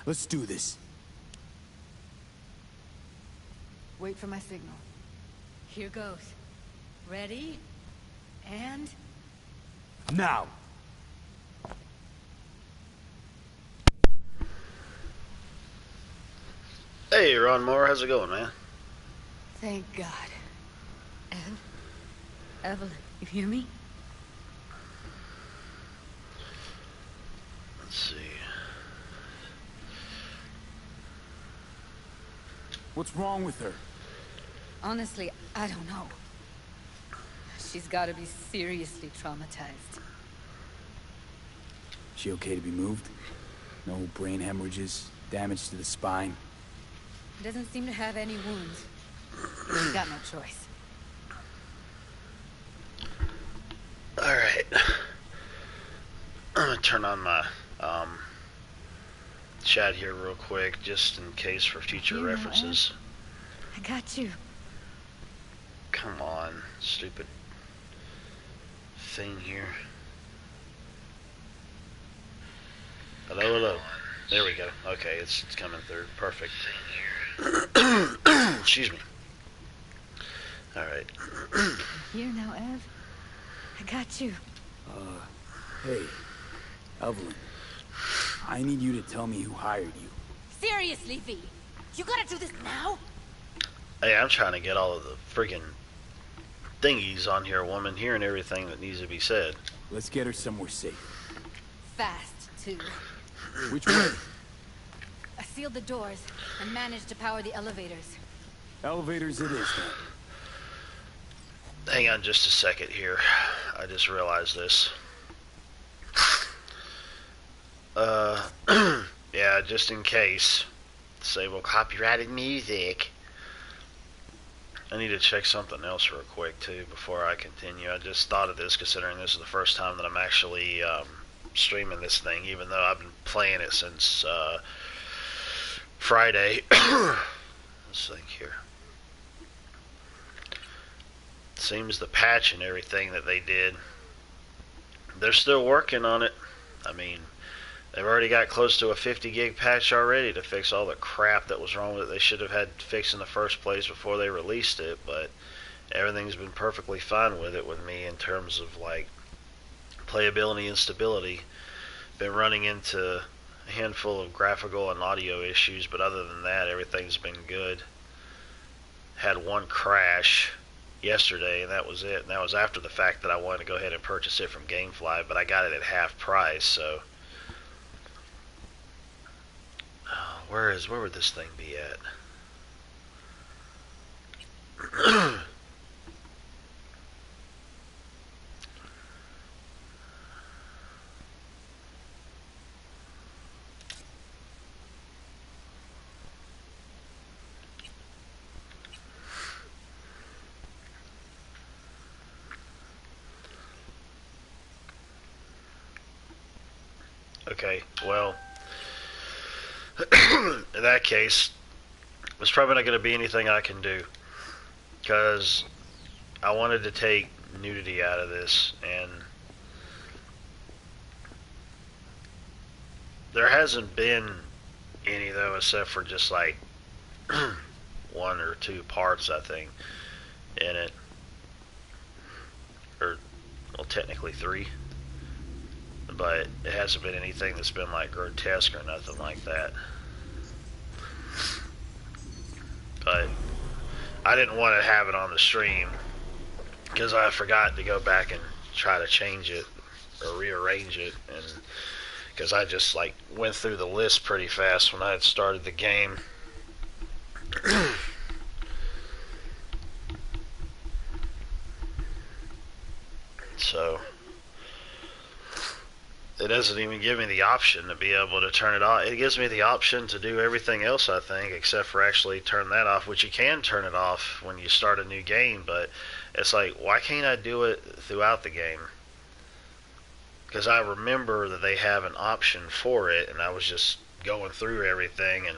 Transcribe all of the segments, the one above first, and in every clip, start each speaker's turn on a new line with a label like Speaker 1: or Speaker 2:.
Speaker 1: Let's do this.
Speaker 2: Wait for my signal.
Speaker 3: Here goes. Ready? And...
Speaker 1: Now!
Speaker 4: Hey, Ron Moore, how's it going, man?
Speaker 2: Thank God.
Speaker 3: Evelyn, you hear me?
Speaker 4: Let's see.
Speaker 1: What's wrong with her?
Speaker 3: Honestly, I don't know. She's gotta be seriously traumatized.
Speaker 1: She okay to be moved? No brain hemorrhages, damage to the spine?
Speaker 3: Doesn't seem to have any wounds. She's got no choice.
Speaker 4: Alright. I'm gonna turn on my chat here real quick, just in case for future references.
Speaker 3: I got you.
Speaker 4: Come on, stupid thing here. Hello, hello. There we go. Okay, it's coming through. Perfect. Excuse me. Alright.
Speaker 3: Here now, Ev. I got you.
Speaker 1: Hey, Evelyn. I need you to tell me who hired you.
Speaker 3: Seriously, V. You gotta do this now?
Speaker 4: Hey, I'm trying to get all of the friggin' thingies on here, woman, hearing everything that needs to be said.
Speaker 1: Let's get her somewhere safe.
Speaker 3: Fast, too.
Speaker 1: Which way?
Speaker 3: I sealed the doors and managed to power the elevators.
Speaker 1: Elevators it is, then.
Speaker 4: Hang on just a second here. I just realized this. Yeah, just in case. Disable copyrighted music. I need to check something else real quick, too, before I continue. I just thought of this, considering this is the first time that I'm actually streaming this thing, even though I've been playing it since Friday. Let's think here. Seems the patch and everything that they did, they're still working on it. I mean, they've already got close to a 50 gig patch already to fix all the crap that was wrong with it. They should have had fixed in the first place before they released it, but everything's been perfectly fine with it with me in terms of like playability and stability. Been running into a handful of graphical and audio issues, but other than that, everything's been good. Had one crash yesterday, and that was it. And that was after the fact that I wanted to go ahead and purchase it from GameFly, but I got it at half price, so... where would this thing be at? Okay, well, in that case, there's probably not going to be anything I can do, because I wanted to take nudity out of this, and there hasn't been any, though, except for just like one or two parts, I think, in it, or, well, technically three. But it hasn't been anything that's been like grotesque or nothing like that. But I didn't want to have it on the stream because I forgot to go back and try to change it or rearrange it, and because I just like went through the list pretty fast when I had started the game. So it doesn't even give me the option to be able to turn it off. It gives me the option to do everything else, I think, except for actually turn that off, which you can turn it off when you start a new game, but it's like, why can't I do it throughout the game? Because I remember that they have an option for it, and I was just going through everything, and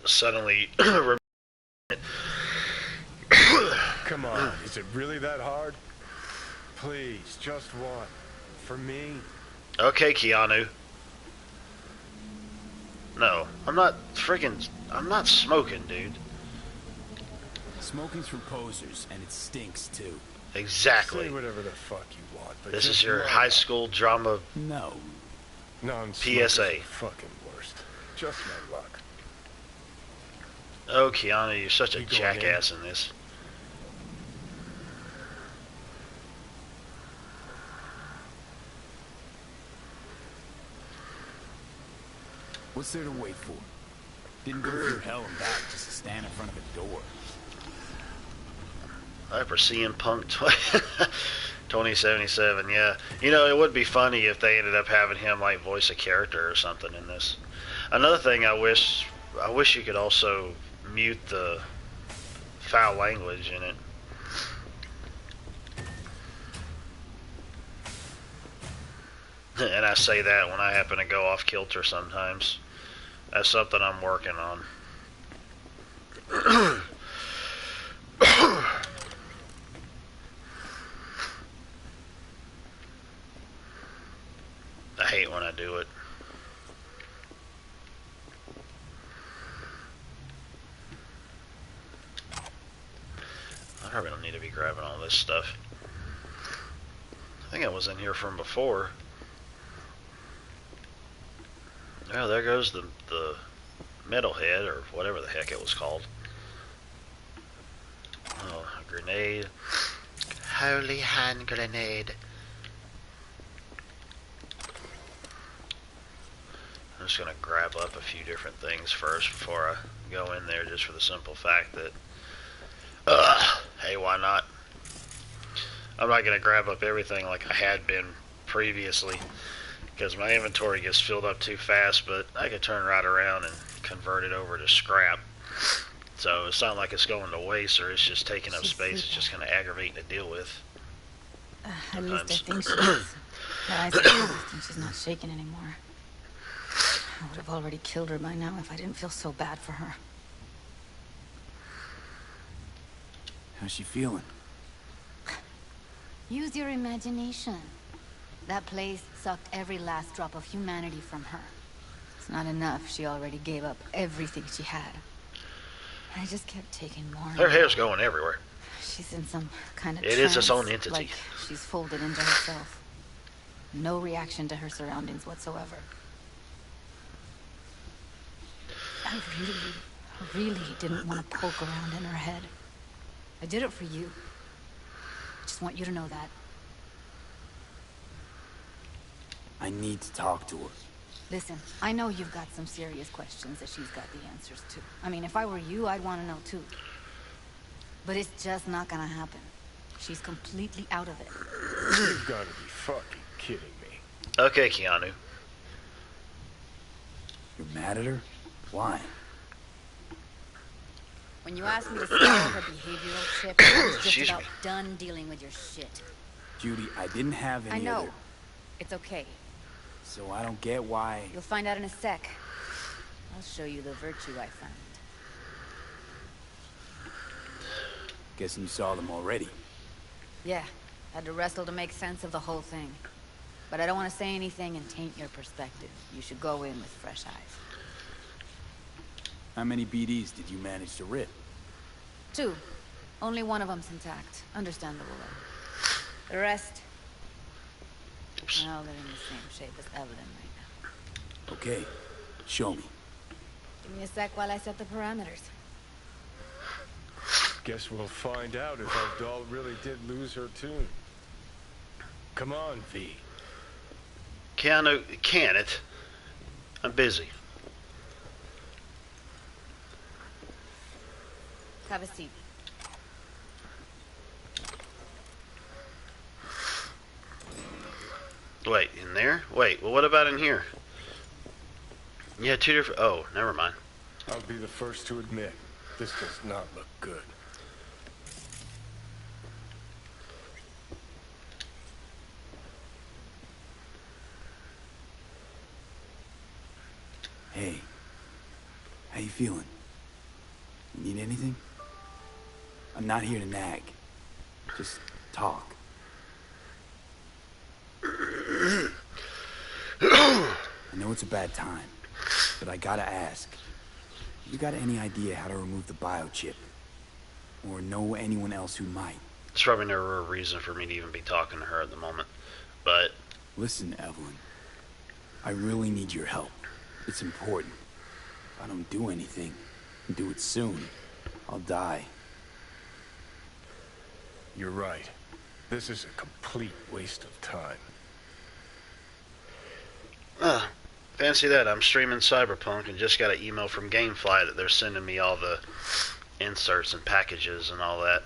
Speaker 4: suddenly...
Speaker 5: Come on, is it really that hard? Please, just one. For me...
Speaker 4: Okay, Keanu. No, I'm not smoking, dude.
Speaker 1: Smoking's for posers, and it stinks, too.
Speaker 4: Exactly.
Speaker 5: Say whatever the fuck you want, but
Speaker 4: This
Speaker 5: just
Speaker 4: is your
Speaker 5: know
Speaker 4: high school drama
Speaker 1: No.
Speaker 5: non-smokers
Speaker 4: PSA.
Speaker 5: are the fucking worst. Just my luck.
Speaker 4: Oh, Keanu, you're such a
Speaker 5: You going
Speaker 4: jackass in this.
Speaker 1: What's there to wait for? Didn't go through hell and back just to stand in front of a door.
Speaker 4: For CM Punk 2077, yeah. You know, it would be funny if they ended up having him like voice a character or something in this. Another thing I wish you could also mute the foul language in it. And I say that when I happen to go off kilter sometimes. That's something I'm working on. I hate when I do it. I probably don't need to be grabbing all this stuff. I think I was in here from before. Oh, there goes the metalhead, or whatever the heck it was called. Oh, a grenade. Holy hand grenade. I'm just going to grab up a few different things first before I go in there, just for the simple fact that, hey, why not? I'm not going to grab up everything like I had been previously, because my inventory gets filled up too fast, but I can turn right around and convert it over to scrap. So it's not like it's going to waste or it's just taking up space. It's just kind of aggravating to deal with.
Speaker 3: At least I think she is. Her eyes are closed and she's not shaking anymore. I would have already killed her by now if I didn't feel so bad for her.
Speaker 1: How's she feeling?
Speaker 2: Use your imagination. That place sucked every last drop of humanity from her.
Speaker 3: It's not enough. She already gave up everything she had. I just kept taking more.
Speaker 4: Her hair's going everywhere.
Speaker 3: She's in some kind of
Speaker 4: It
Speaker 3: trance,
Speaker 4: is its own entity.
Speaker 3: like she's folded into herself. No reaction to her surroundings whatsoever. I really didn't want to poke around in her head. I did it for you. I just want you to know that.
Speaker 1: I need to talk to her.
Speaker 2: Listen, I know you've got some serious questions that she's got the answers to. I mean, if I were you, I'd want to know too. But it's just not gonna happen. She's completely out of it.
Speaker 5: You've got to be fucking kidding me.
Speaker 4: Okay, Keanu.
Speaker 1: You're mad at her? Why?
Speaker 2: When you asked me to start her behavioral chip, I was just
Speaker 4: Excuse
Speaker 2: about
Speaker 4: me.
Speaker 2: done dealing with your shit.
Speaker 1: Judy, I didn't have any
Speaker 2: I know.
Speaker 1: other...
Speaker 2: It's okay.
Speaker 1: So I don't get why...
Speaker 2: You'll find out in a sec. I'll show you the virtue I found.
Speaker 1: Guessing you saw them already.
Speaker 2: Yeah, had to wrestle to make sense of the whole thing. But I don't want to say anything and taint your perspective. You should go in with fresh eyes.
Speaker 1: How many BDs did you manage to rip?
Speaker 2: 2. Only one of them's intact. Understandable, though. The rest...
Speaker 4: Oops.
Speaker 2: Well, they're in the same shape as Evelyn right now.
Speaker 1: Okay, show me.
Speaker 2: Give me a sec while I set the parameters.
Speaker 5: Guess we'll find out if our doll really did lose her tune. Come on, V.
Speaker 4: Keanu, can it? I'm busy.
Speaker 2: Have a seat.
Speaker 4: Wait, in there? Wait, well, what about in here? Yeah, 2 different... Oh, never mind.
Speaker 5: I'll be the first to admit, this does not look good.
Speaker 1: Hey, how you feeling? You need anything? I'm not here to nag. Just talk. I know it's a bad time, but I gotta ask. You got any idea how to remove the biochip? Or know anyone else who might?
Speaker 4: There's probably never a reason for me to even be talking to her at the moment. But...
Speaker 1: Listen, Evelyn. I really need your help. It's important. If I don't do anything, and do it soon, I'll die.
Speaker 5: You're right. This is a complete waste of time.
Speaker 4: Fancy that. I'm streaming Cyberpunk and just got an email from GameFly that they're sending me all the inserts and packages and all that.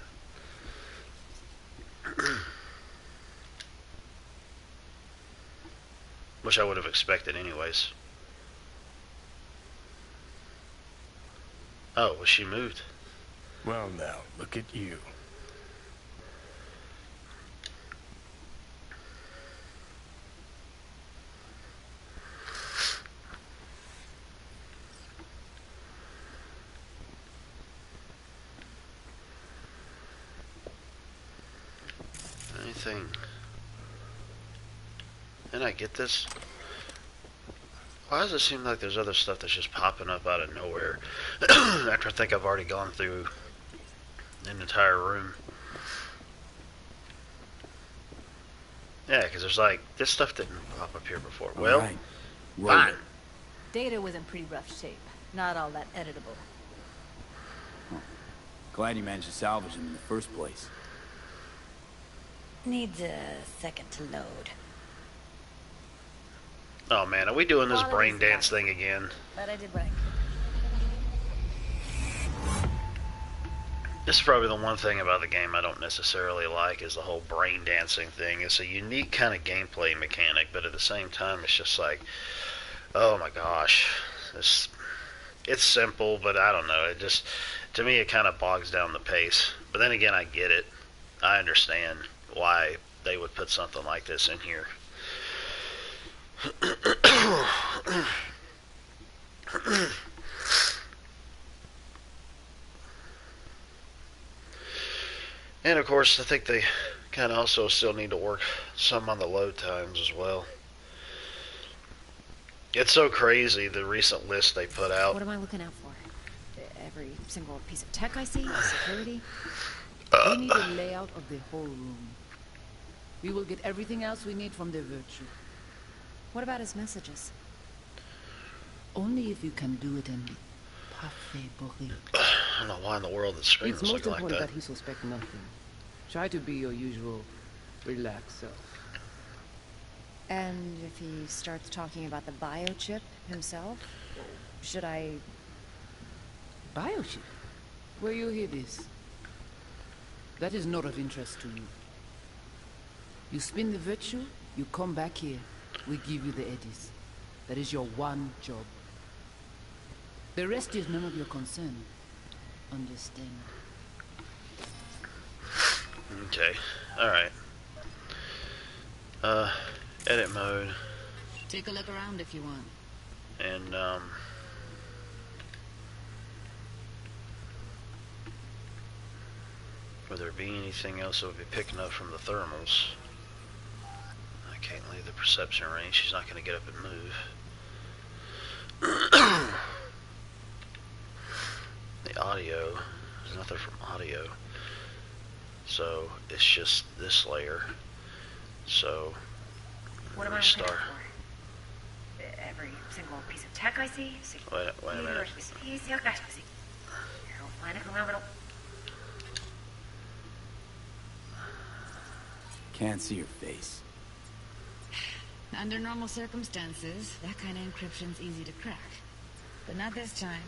Speaker 4: Which I would have expected anyways. Oh, well, she moved.
Speaker 5: Well now, look at you.
Speaker 4: Anything? Didn't I get this? Why does it seem like there's other stuff that's just popping up out of nowhere after I think I've already gone through an entire room? Yeah, because there's like, this stuff didn't pop up here before. Well,
Speaker 1: Right.
Speaker 4: fine.
Speaker 2: Data was in pretty rough shape. Not all that editable.
Speaker 1: Glad you managed to salvage him in the first place.
Speaker 3: Needs a second to load.
Speaker 4: Oh man, are we doing this
Speaker 2: Quality's
Speaker 4: brain dance
Speaker 2: nice.
Speaker 4: thing again?
Speaker 2: But I did what I could.
Speaker 4: This is probably the one thing about the game I don't necessarily like, is the whole brain dancing thing. It's a unique kind of gameplay mechanic, but at the same time it's just like, oh my gosh. It's simple, but I don't know. It just, to me, it kind of bogs down the pace. But then again, I get it. I understand why they would put something like this in here. And of course, I think they kind of also still need to work some on the load times as well. It's so crazy, the recent list they put out.
Speaker 6: What am I looking out for? Every single piece of tech I see? Security?
Speaker 7: We need a layout of the whole room. We will get everything else we need from the virtue.
Speaker 6: What about his messages?
Speaker 7: Only if you can do it in parfait bruit.
Speaker 4: I don't know why in the world it's screaming
Speaker 7: It's most
Speaker 4: something like
Speaker 7: important
Speaker 4: that.
Speaker 7: that he suspect nothing. Try to be your usual relaxed self.
Speaker 6: And if he starts talking about the biochip himself, should I...
Speaker 7: Biochip? Where you hear this? That is not of interest to you. You spin the virtue, you come back here. We give you the eddies. That is your one job. The rest is none of your concern. Understand?
Speaker 4: Okay, alright. Edit mode.
Speaker 2: Take a look around if you want.
Speaker 4: And, would there be anything else that would be picking up from the thermals? I can't leave the perception range. She's not going to get up and move. The audio. There's nothing from audio. So, it's just this layer. So,
Speaker 6: What am I looking out for? Every single piece of tech I see?
Speaker 4: Wait a minute.
Speaker 1: Can't see your face.
Speaker 2: Under normal circumstances, that kind of encryption's easy to crack. But not this time.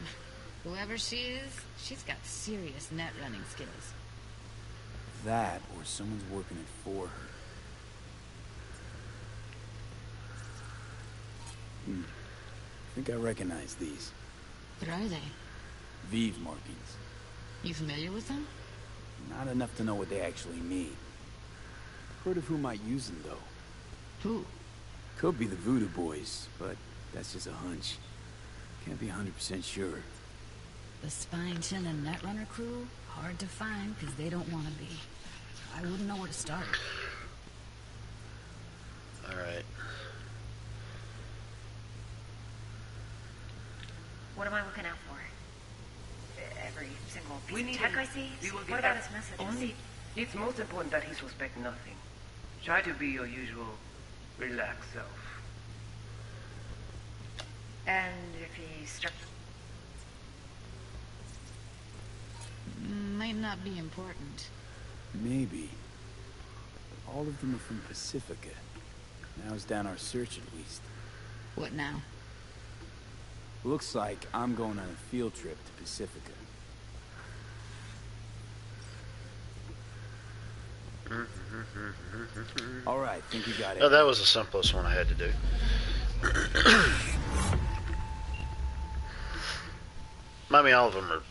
Speaker 2: Whoever she is, she's got serious net running skills.
Speaker 1: That, or someone's working it for her. I think I recognize these.
Speaker 2: What are they?
Speaker 1: Vive markings.
Speaker 2: You familiar with them?
Speaker 1: Not enough to know what they actually mean. Heard of who might use them, though.
Speaker 2: Who?
Speaker 1: Could be the Voodoo Boys, but that's just a hunch. Can't be 100% sure.
Speaker 2: The spine-chilling Netrunner crew? Hard to find, because they don't want to be. I wouldn't know where to start.
Speaker 4: Alright.
Speaker 6: piece of tech I see? What about his message?
Speaker 8: Only, it's most important that he suspect nothing. Try to be your usual relaxed self.
Speaker 6: And if he struck...
Speaker 2: Might not be important.
Speaker 1: Maybe. But all of them are from Pacifica. Narrows down our search at least.
Speaker 2: What now?
Speaker 1: Looks like I'm going on a field trip to Pacifica. All right, think you got it.
Speaker 4: Oh, that was the simplest one I had to do. I mean, all of them are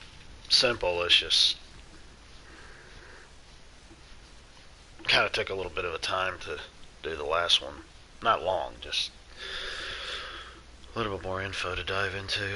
Speaker 4: simple. It's just kind of took a little bit of a time to do the last one. Not long, just a little bit more info to dive into.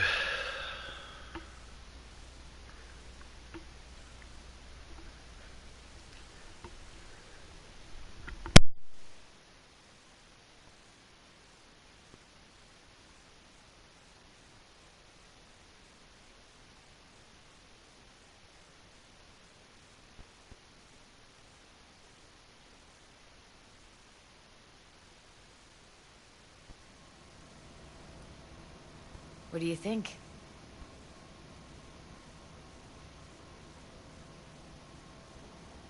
Speaker 2: What do you think?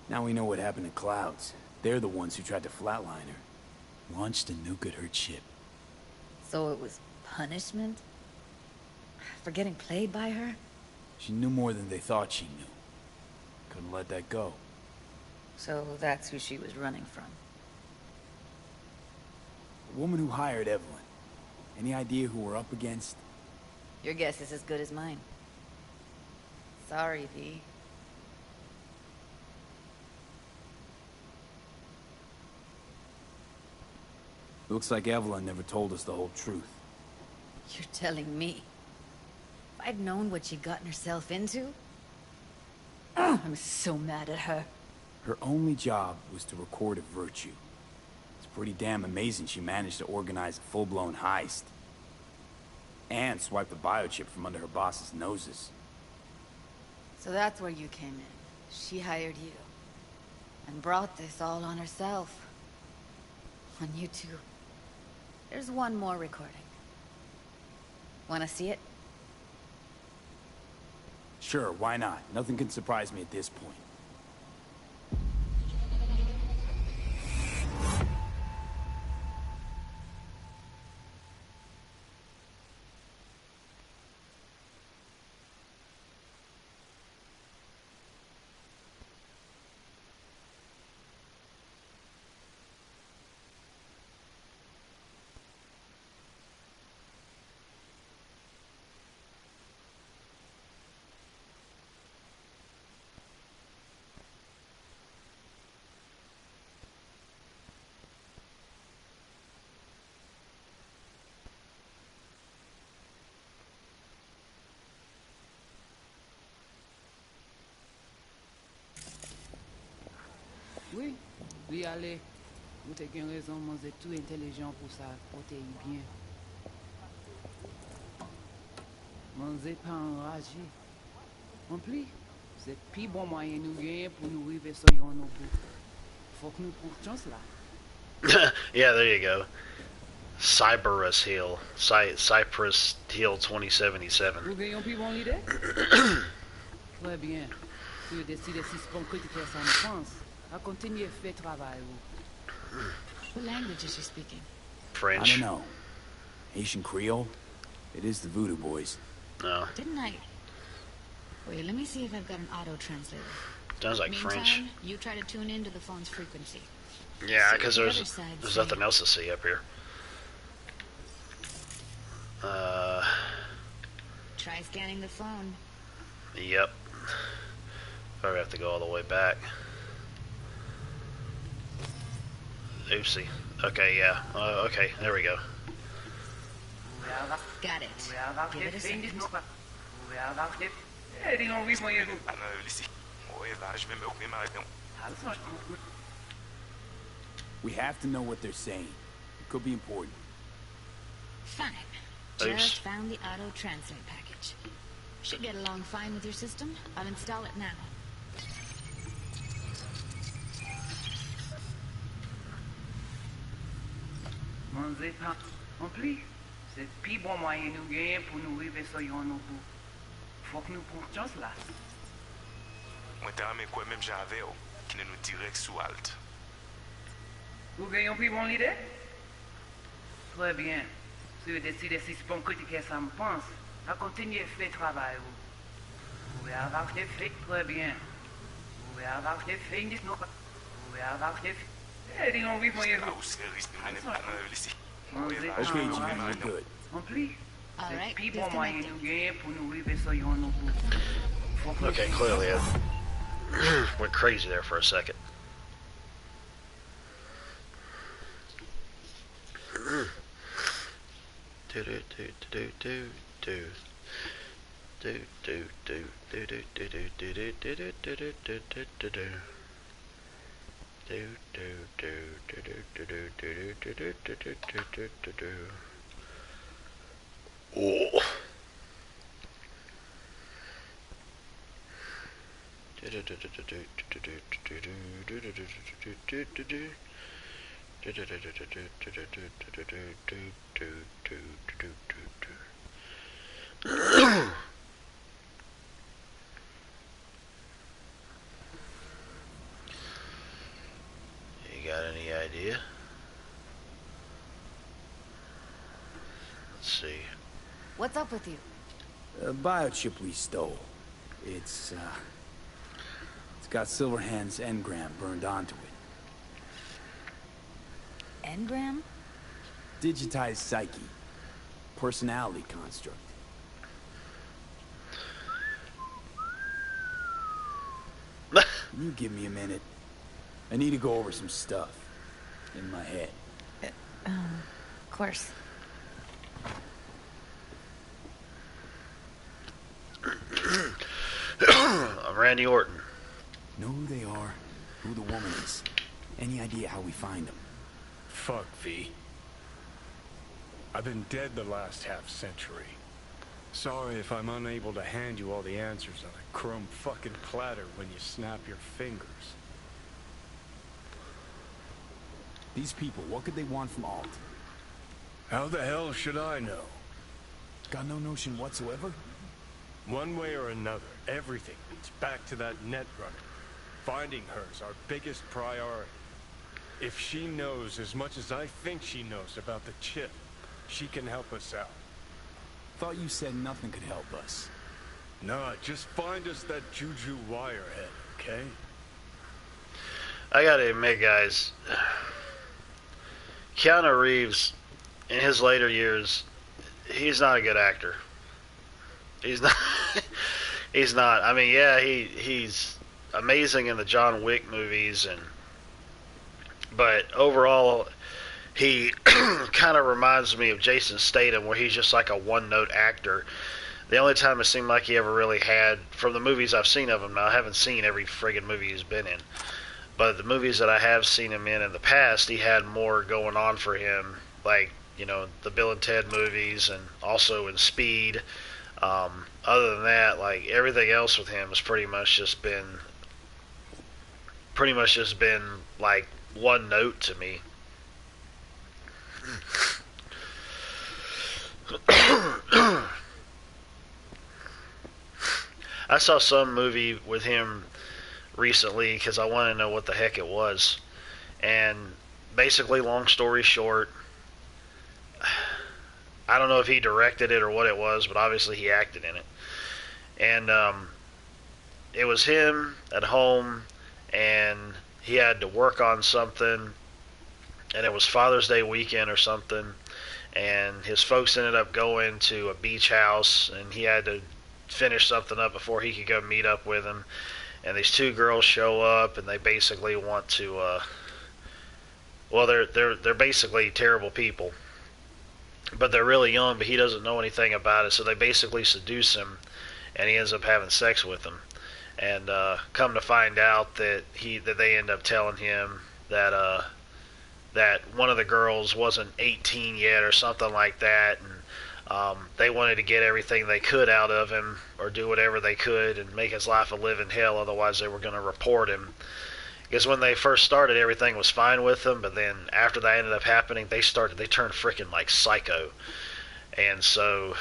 Speaker 1: Now we know what happened to Clouds. They're the ones who tried to flatline her. Launched a nuke at her ship.
Speaker 2: So it was punishment? For getting played by her?
Speaker 1: She knew more than they thought she knew. Couldn't let that go.
Speaker 2: So that's who she was running from.
Speaker 1: The woman who hired Evelyn. Any idea who we're up against?
Speaker 2: Your guess is as good as mine. Sorry, V.
Speaker 1: Looks like Evelyn never told us the whole truth.
Speaker 2: You're telling me? If I'd known what she'd gotten herself into? I'm so mad at her.
Speaker 1: Her only job was to record a virtue. It's pretty damn amazing she managed to organize a full-blown heist. And swipe the biochip from under her boss's noses.
Speaker 2: So that's where you came in. She hired you. And brought this all on herself. On you two. There's one more recording. Wanna see it?
Speaker 1: Sure, why not? Nothing can surprise me at this point.
Speaker 7: Oui, oui, allez. Vous avez une raison, moi, vous êtes tout intelligent pour ça, portez bien. Moi, vous n'êtes pas enragé. En plus, c'est le plus bon moyen nous gagner pour nous arriver sur nos bouts. Faut que nous prenions chance là.
Speaker 4: Yeah, there you go. Cypress Hill. Cypress Hill 2077.
Speaker 7: Vous gagnez plus bonne idée? Très bien. Si vous décidez si c'est bon que tu fais ça en France, à continuer à faire travail.
Speaker 2: What language is she speaking?
Speaker 4: French.
Speaker 1: I don't know. Haitian Creole? It is the Voodoo Boys.
Speaker 4: No.
Speaker 2: Didn't I... Wait, let me see if I've got an auto-translator.
Speaker 4: Sounds like
Speaker 2: Meantime,
Speaker 4: French.
Speaker 2: You try to tune into the phone's frequency.
Speaker 4: Yeah,
Speaker 2: See
Speaker 4: because
Speaker 2: what the
Speaker 4: there's
Speaker 2: other side's
Speaker 4: there's
Speaker 2: saying.
Speaker 4: nothing else to see up here.
Speaker 2: Try scanning the phone.
Speaker 4: Yep. Probably have to go all the way back. Oopsie. Okay, yeah. Okay, there we go.
Speaker 2: Got it. Give it a second.
Speaker 1: We have to know what they're saying. It could be important.
Speaker 2: Fine.
Speaker 4: Oops.
Speaker 2: Just found the auto-translate package.
Speaker 3: Should get along fine with your system. I'll install it now.
Speaker 8: Manger pas rempli. C'est le plus bon moyen nous gagner pour nous arriver sur yon nouveau. Faut que nous prenions chance là.
Speaker 9: Mwen te ame kwen menm jave yo, ki ne nou direk sou alt.
Speaker 8: Vous gagnez plus bon l'idée? Très bien. Si vous décidez si c'est bon critiquer ça me pense, à continuer à faire le travail. Vous pouvez avoir des faits très bien. Vous pouvez avoir des faits, vous pouvez avoir des faits. Eh, dis donc, oui, moi,
Speaker 9: Ou seris nou nene pou nan lisi.
Speaker 8: Manger
Speaker 1: Okay, Jimmy, we're good.
Speaker 8: rempli.
Speaker 3: All
Speaker 8: C'est le
Speaker 3: right,
Speaker 8: plus bon moyen
Speaker 3: disconnected.
Speaker 8: nous gagner pour nous arriver sur yon nouveau. Faut que nous
Speaker 4: Okay, clearly I went crazy there for a second. Oh. You got any idea? Let's see.
Speaker 2: What's up with you?
Speaker 1: A biochip we stole. It's got Silverhand's engram burned onto it.
Speaker 3: Engram?
Speaker 1: Digitized psyche. Personality construct. You give me a minute. I need to go over some stuff. In my head.
Speaker 3: Of course.
Speaker 4: I'm Randy Orton.
Speaker 1: Know who they are, who the woman is. Any idea how we find them?
Speaker 5: Fuck, V. I've been dead the last half-century. Sorry if I'm unable to hand you all the answers on a chrome fucking platter when you snap your fingers.
Speaker 1: These people, what could they want from Alt?
Speaker 5: How the hell should I know?
Speaker 1: Got no notion whatsoever?
Speaker 5: One way or another, everything leads back to that netrunner. Finding her's our biggest priority. If she knows as much as I think she knows about the chip, she can help us out.
Speaker 1: Thought you said nothing could help us.
Speaker 5: Nah, just find us that Juju wirehead, okay?
Speaker 4: I gotta admit, guys, Keanu Reeves, in his later years, he's not a good actor. He's not. He's not. I mean, yeah, he's amazing in the John Wick movies, but overall, he kind of reminds me of Jason Statham, where he's just like a one-note actor. The only time it seemed like he ever really had, from the movies I've seen of him, now I haven't seen every friggin' movie he's been in, but the movies that I have seen him in the past, he had more going on for him, like, you know, the Bill and Ted movies, and also in Speed. Other than that, like, everything else with him has pretty much just been like one note to me. I saw some movie with him recently because I wanted to know what the heck it was, and basically, long story short, I don't know if he directed it or what it was, but obviously he acted in it. And it was him at home, and he had to work on something, and it was Father's Day weekend or something, and his folks ended up going to a beach house, and he had to finish something up before he could go meet up with him. And these two girls show up, and they basically want to, well, they're basically terrible people. But they're really young, but he doesn't know anything about it, so they basically seduce him, and he ends up having sex with them. And come to find out that they end up telling him that that one of the girls wasn't 18 yet or something like that, and They wanted to get everything they could out of him, or do whatever they could and make his life a living hell, otherwise they were going to report him. Because when they first started, everything was fine with them, but then after that ended up happening, they turned freaking like psycho. And so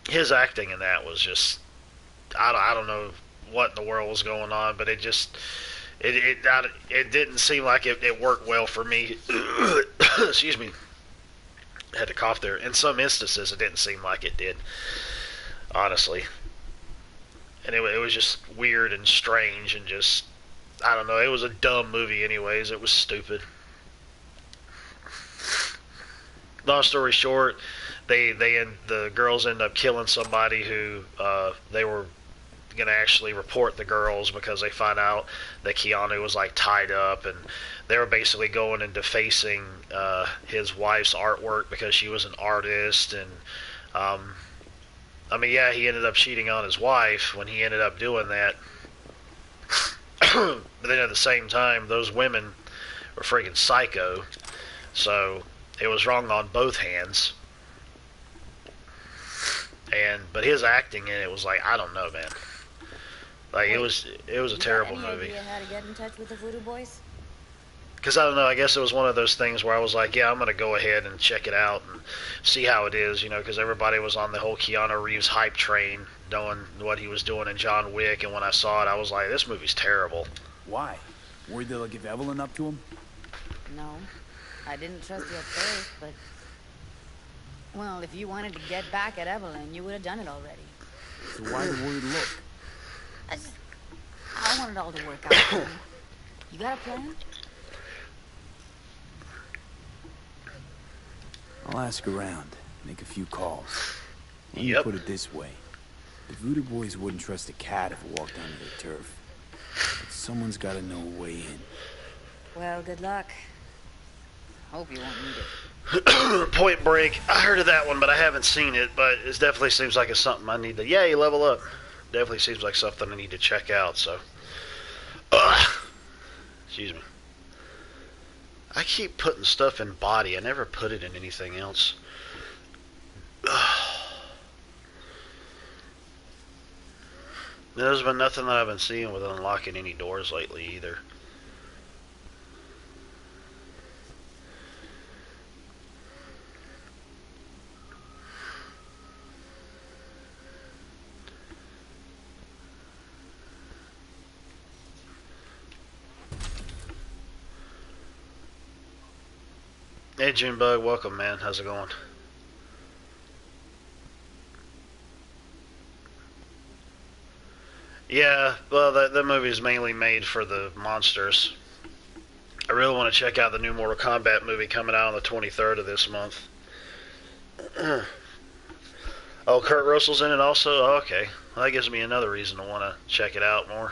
Speaker 4: his acting in that was just, I don't know what in the world was going on, but it didn't seem like it worked well for me. Excuse me. I had to cough there. In some instances, it didn't seem like it did, honestly. And it was just weird and strange and just, I don't know. It was a dumb movie anyways. It was stupid. Long story short, the girls end up killing somebody who they were going to actually report the girls because they find out that Keanu was like tied up, and they were basically going and defacing his wife's artwork because she was an artist. And I mean, yeah, he ended up cheating on his wife when he ended up doing that. But then at the same time, those women were freaking psycho, so it was wrong on both hands. But his acting in it was like, I don't know, man. Like, it was a terrible movie.
Speaker 3: Idea how to get in touch with the Voodoo Boys?
Speaker 4: Because I don't know, I guess it was one of those things where I was like, yeah, I'm going to go ahead and check it out and see how it is, because everybody was on the whole Keanu Reeves hype train, knowing what he was doing in John Wick, and when I saw it, I was like, this movie's terrible.
Speaker 1: Why? Worried they'll give Evelyn up to him?
Speaker 3: No. I didn't trust you at first, but... Well, if you wanted to get back at Evelyn, you would have done it already.
Speaker 1: So why the worried look?
Speaker 3: I want it all to work out. You got a plan?
Speaker 1: I'll ask around, make a few calls. Let me
Speaker 4: Yep.
Speaker 1: put it this way. The Voodoo Boys wouldn't trust a cat if it walked onto their turf. But someone's got to know a way in.
Speaker 3: Well, good luck. Hope you won't need it.
Speaker 4: Point Break. I heard of that one, but I haven't seen it. But it definitely seems like it's something I need to. Yay, level up. Definitely seems like something I need to check out. So, excuse me. I keep putting stuff in body. I never put it in anything else. There's been nothing that I've been seeing with unlocking any doors lately either. Hey Junebug, welcome man. How's it going? Yeah, well that movie is mainly made for the monsters. I really want to check out the new Mortal Kombat movie coming out on the 23rd of this month. Oh, Kurt Russell's in it also? Oh, okay. Well, that gives me another reason to want to check it out more.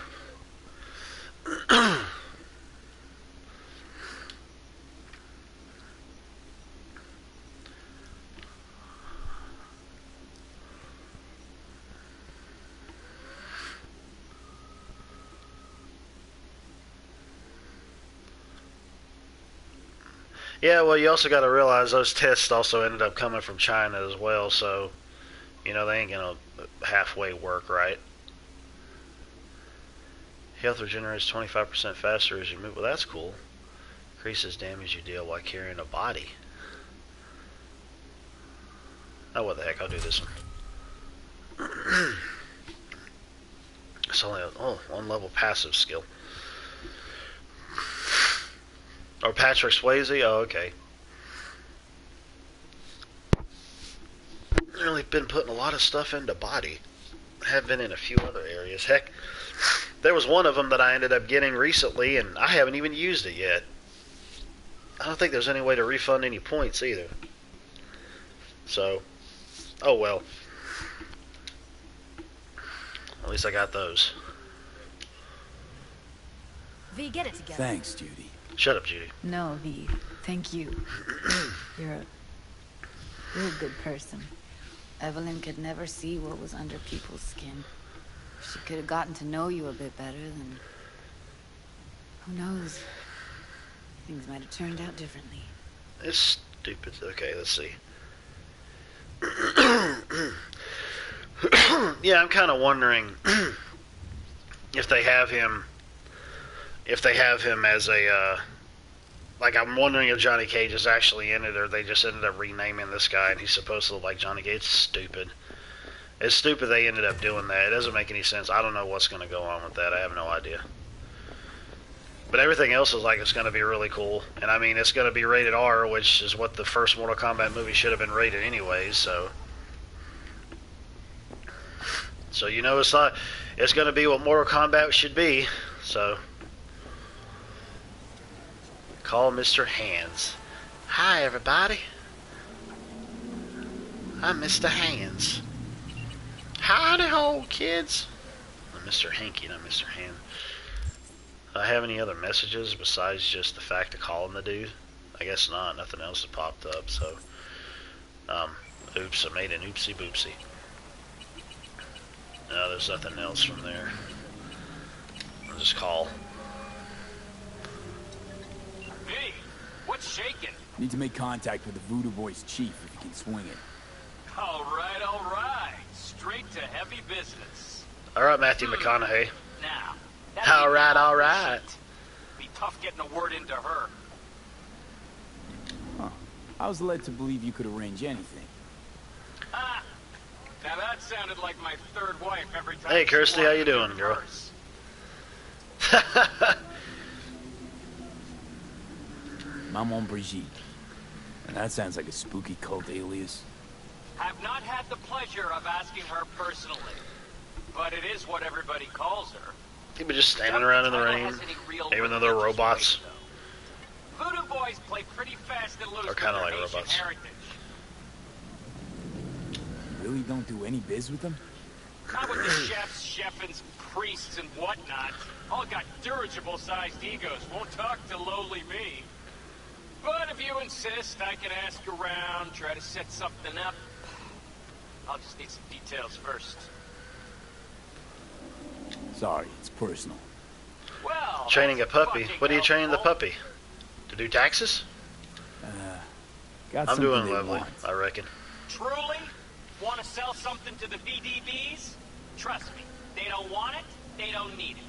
Speaker 4: Yeah, well, you also got to realize those tests also ended up coming from China as well, so, they ain't going to halfway work, right? Health regenerates 25% faster as you move. Well, that's cool. Increases damage you deal while carrying a body. Oh, what the heck, I'll do this one. It's only one level passive skill. Or Patrick Swayze? Oh, okay. I've really been putting a lot of stuff into body. I have been in a few other areas. Heck, there was one of them that I ended up getting recently, and I haven't even used it yet. I don't think there's any way to refund any points either. So, oh well. At least I got those.
Speaker 3: V, get it together.
Speaker 1: Thanks, Judy.
Speaker 4: Shut up, Judy.
Speaker 2: No, V. Thank you. You're a good person. Evelyn could never see what was under people's skin. If she could have gotten to know you a bit better, then... who knows? Things might have turned out differently.
Speaker 4: It's stupid. Okay, let's see. Yeah, I'm kind of wondering if they have him as a like, I'm wondering if Johnny Cage is actually in it, or they just ended up renaming this guy and he's supposed to look like Johnny Cage. It's stupid. It's stupid they ended up doing that. It doesn't make any sense. I don't know what's going to go on with that. I have no idea. But everything else is like it's going to be really cool. And I mean, it's going to be rated R, which is what the first Mortal Kombat movie should have been rated anyways, so you know, it's going to be what Mortal Kombat should be. So call Mr. Hands. Hi everybody. I'm Mr. Hands. Howdy ho, kids. I'm Mr. Hanky, not Mr. Hand. Do I have any other messages besides just the fact of calling the dude? I guess not. Nothing else has popped up, so oops, I made an oopsie boopsie. No, there's nothing else from there. I'll just call.
Speaker 10: Hey, what's shaking?
Speaker 1: Need to make contact with the Voodoo Boys chief if you can swing it.
Speaker 10: All right. Straight to heavy business.
Speaker 4: All right, Matthew McConaughey.
Speaker 10: Now.
Speaker 4: All right.
Speaker 10: Be tough getting a word into her.
Speaker 1: Huh. I was led to believe you could arrange anything.
Speaker 10: Ah, now that sounded like my third wife every time.
Speaker 4: Hey, Kirsty, how you doing, girl?
Speaker 1: Maman Brigitte. And that sounds like a spooky cult alias.
Speaker 10: Have not had the pleasure of asking her personally, but it is what everybody calls her.
Speaker 4: People just standing around in the rain, even though they're robots.
Speaker 10: Voodoo Boys play pretty fast and loose.
Speaker 4: Or kind of like robots.
Speaker 1: Really don't do any biz with them?
Speaker 10: Not with the chefs, chefins, priests, and whatnot. All got dirigible-sized egos. Won't talk to lowly me. But if you insist, I can ask around, try to set something up. I'll just need some details first.
Speaker 1: Sorry, it's personal.
Speaker 10: Well,
Speaker 4: training a puppy. What are you training the puppy? To do taxes? I'm doing lovely, I reckon.
Speaker 10: Truly? Want to sell something to the VDBs? Trust me, they don't want it, they don't need it.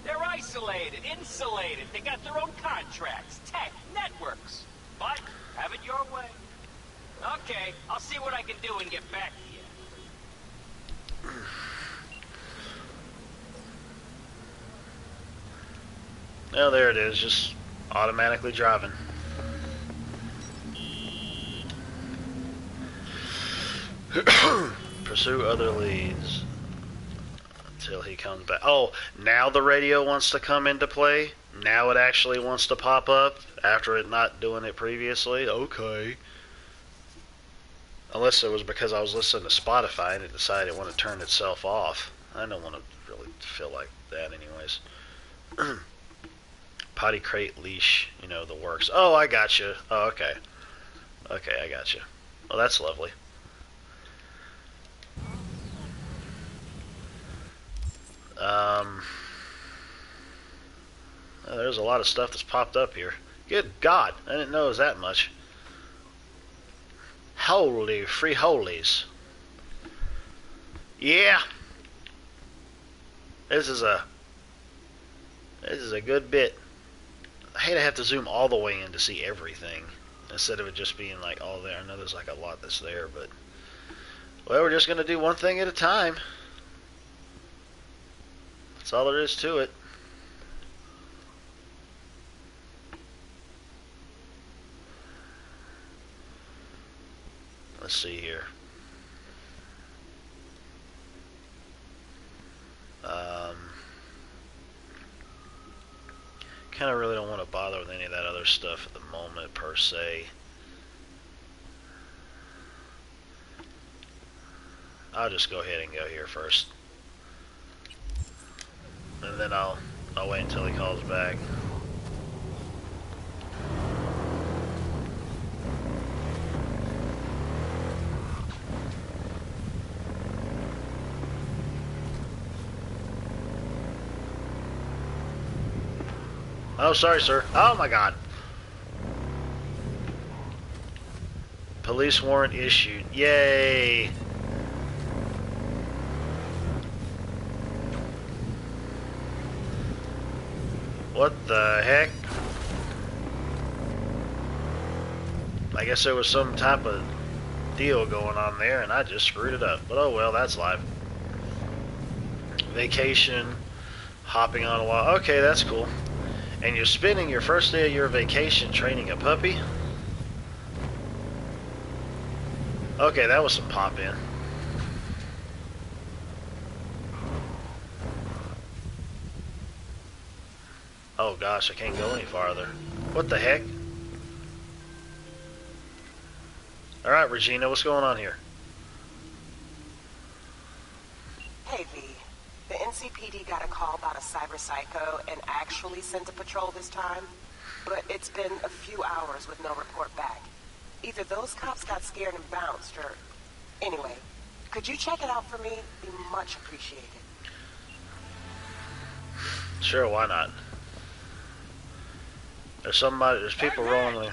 Speaker 10: They're isolated, insulated, they got their own contracts, tech, networks. But, have it your way. Okay, I'll see what I can do and get back to you.
Speaker 4: Oh, there it is, just automatically driving. Pursue other leads until he comes back. Oh, now the radio wants to come into play? Now it actually wants to pop up after it not doing it previously? Okay. Unless it was because I was listening to Spotify and it decided it wanted to turn itself off. I don't want to really feel like that anyways. Potty crate leash, you know, the works. Oh, I got you. Oh, okay. Okay, I got you. Well, that's lovely. There's a lot of stuff that's popped up here. Good God, I didn't know it was that much. Holy free holies. Yeah. This is a good bit. I hate to have to zoom all the way in to see everything instead of it just being like all there. I know there's like a lot that's there, but well, we're just gonna do one thing at a time. That's all there is to it. Let's see here. Kind of really don't want to bother with any of that other stuff at the moment, per se. I'll just go ahead and go here first. And then I'll wait until he calls back. Oh, sorry, sir. Oh, my God. Police warrant issued. Yay. What the heck? I guess there was some type of deal going on there and I just screwed it up. But oh well, that's life. Vacation, hopping on a wall. Okay, that's cool. And you're spending your first day of your vacation training a puppy? Okay, that was some pop in. Oh gosh, I can't go any farther. What the heck? Alright, Regina, what's going on here?
Speaker 11: Hey, V. The NCPD got a call about a cyber psycho and actually sent a patrol this time. But it's been a few hours with no report back. Either those cops got scared and bounced, or... Anyway, could you check it out for me? Be much appreciated.
Speaker 4: Sure, why not? There's people rolling there.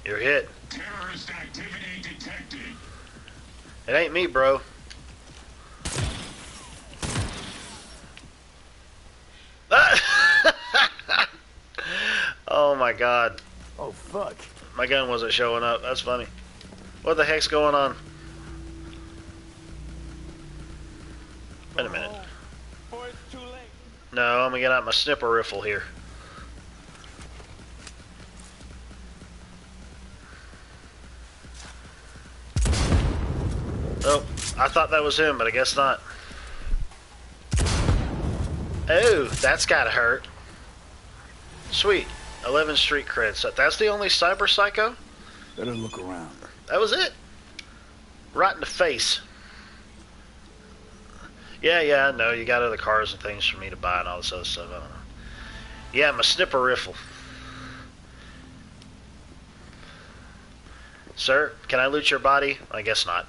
Speaker 4: You're hit.
Speaker 12: Terrorist activity detected.
Speaker 4: It ain't me, bro. Oh my god.
Speaker 1: Oh fuck.
Speaker 4: My gun wasn't showing up. That's funny. What the heck's going on? Wait a minute. No, I'm gonna get out my snipper rifle here. Oh, I thought that was him, but I guess not. Oh, that's gotta hurt. Sweet. 11 street credits. So that's the only cyber psycho?
Speaker 1: Better look around.
Speaker 4: That was it. Right in the face. Yeah, I know. You got other cars and things for me to buy and all this other stuff. I don't know. Yeah, my snipper rifle. Sir, can I loot your body? I guess not.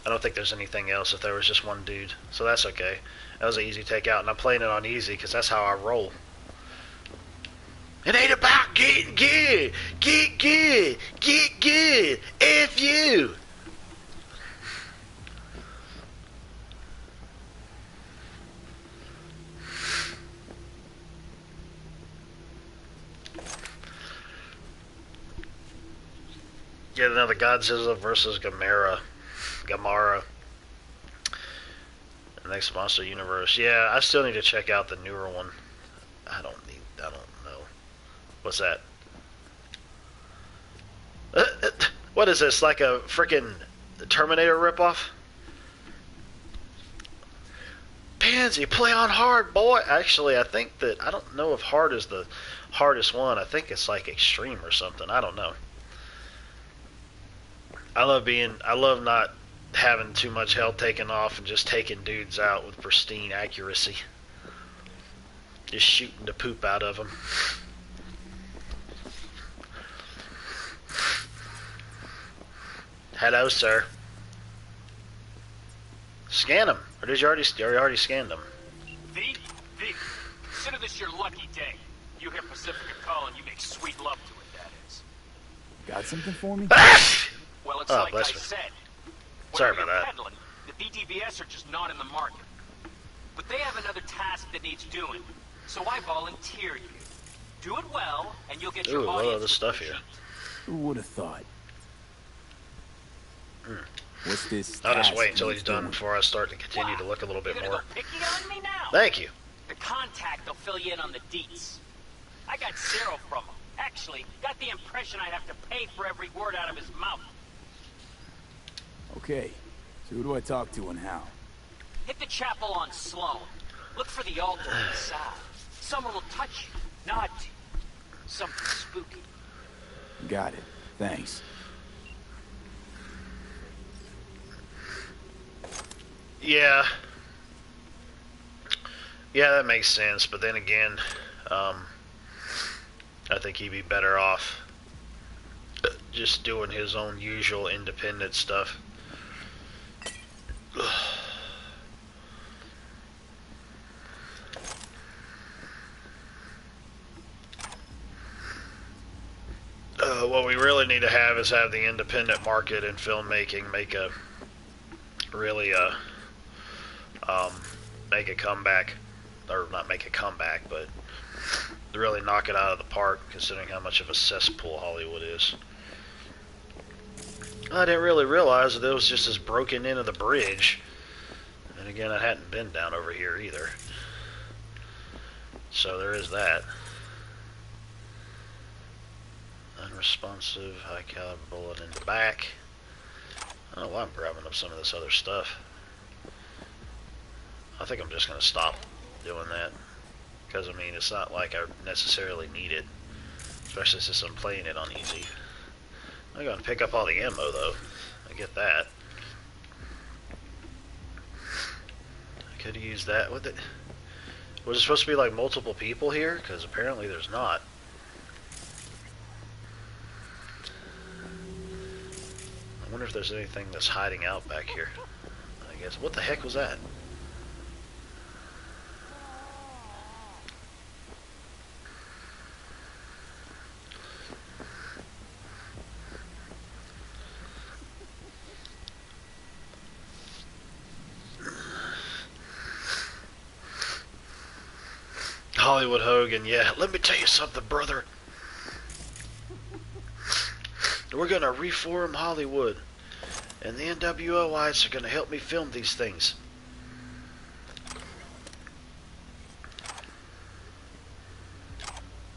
Speaker 4: I don't think there's anything else if there was just one dude. So that's okay. That was an easy takeout, and I'm playing it on easy because that's how I roll. It ain't about getting good. Get good. Get good. F you. Get another Godzilla versus Gamera. The next Monster Universe. Yeah, I still need to check out the newer one. I don't know. What's that? What is this? Like a freaking Terminator ripoff? Pansy, play on hard, boy. Actually, I think that I don't know if hard is the hardest one. I think it's like extreme or something. I don't know. I love not having too much health taken off and just taking dudes out with pristine accuracy. Just shooting the poop out of them. Hello, sir. Scan them. Or did you already scanned them?
Speaker 10: V, consider this your lucky day. You hear Pacifica calling, you make sweet love to it, that is.
Speaker 1: Got something for me?
Speaker 10: Well, it's like I said.
Speaker 4: Sorry about that.
Speaker 10: Peddling, the BTBS are just not in the market. But they have another task that needs doing. So I volunteer you. Do it well, and you'll get your audience.
Speaker 4: Ooh, this stuff here.
Speaker 1: Who would have thought? What's this?
Speaker 4: I'll just wait until he's done before I start to continue to look a little bit more.
Speaker 10: Go picky on me now?
Speaker 4: Thank you.
Speaker 10: The contact will fill you in on the deets. I got zero from him. Actually, got the impression I'd have to pay for every word out of his mouth.
Speaker 1: Okay, so who do I talk to and how?
Speaker 10: Hit the chapel on Sloan. Look for the altar on the side. Someone will touch you, nod to you. Something spooky.
Speaker 1: Got it. Thanks.
Speaker 4: Yeah. Yeah, that makes sense, but then again, I think he'd be better off just doing his own usual independent stuff. What we really need to have is have the independent market in filmmaking make a really make a comeback. or not make a comeback, but really knock it out of the park, considering how much of a cesspool Hollywood is. I didn't really realize that it was just as broken into the bridge. And again, I hadn't been down over here either. So there is that. Unresponsive, high caliber bullet in the back. I don't know why I'm grabbing up some of this other stuff. I think I'm just going to stop doing that. Because, I mean, it's not like I necessarily need it. Especially since I'm playing it on easy. I'm going to pick up all the ammo, though. I get that. I could have used that with it. Was it supposed to be like multiple people here? Because apparently there's not. I wonder if there's anything that's hiding out back here. I guess. What the heck was that? Hollywood Hogan, yeah. Let me tell you something, brother. We're gonna reform Hollywood, and the NWOites are gonna help me film these things.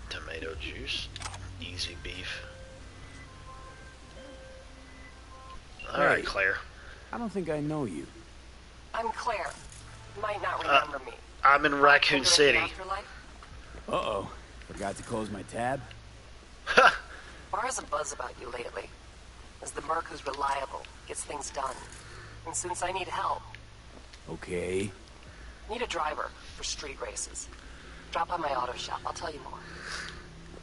Speaker 4: Tomato juice, easy beef. All right, Claire.
Speaker 1: I don't think I know you.
Speaker 11: I'm Claire. You might not remember me.
Speaker 4: I'm in Raccoon City.
Speaker 1: Uh-oh. Forgot to close my tab?
Speaker 11: Bar has a buzz about you lately. As the merc who's reliable, gets things done. And since I need help...
Speaker 1: Okay.
Speaker 11: Need a driver for street races. Drop by my auto shop, I'll tell you more.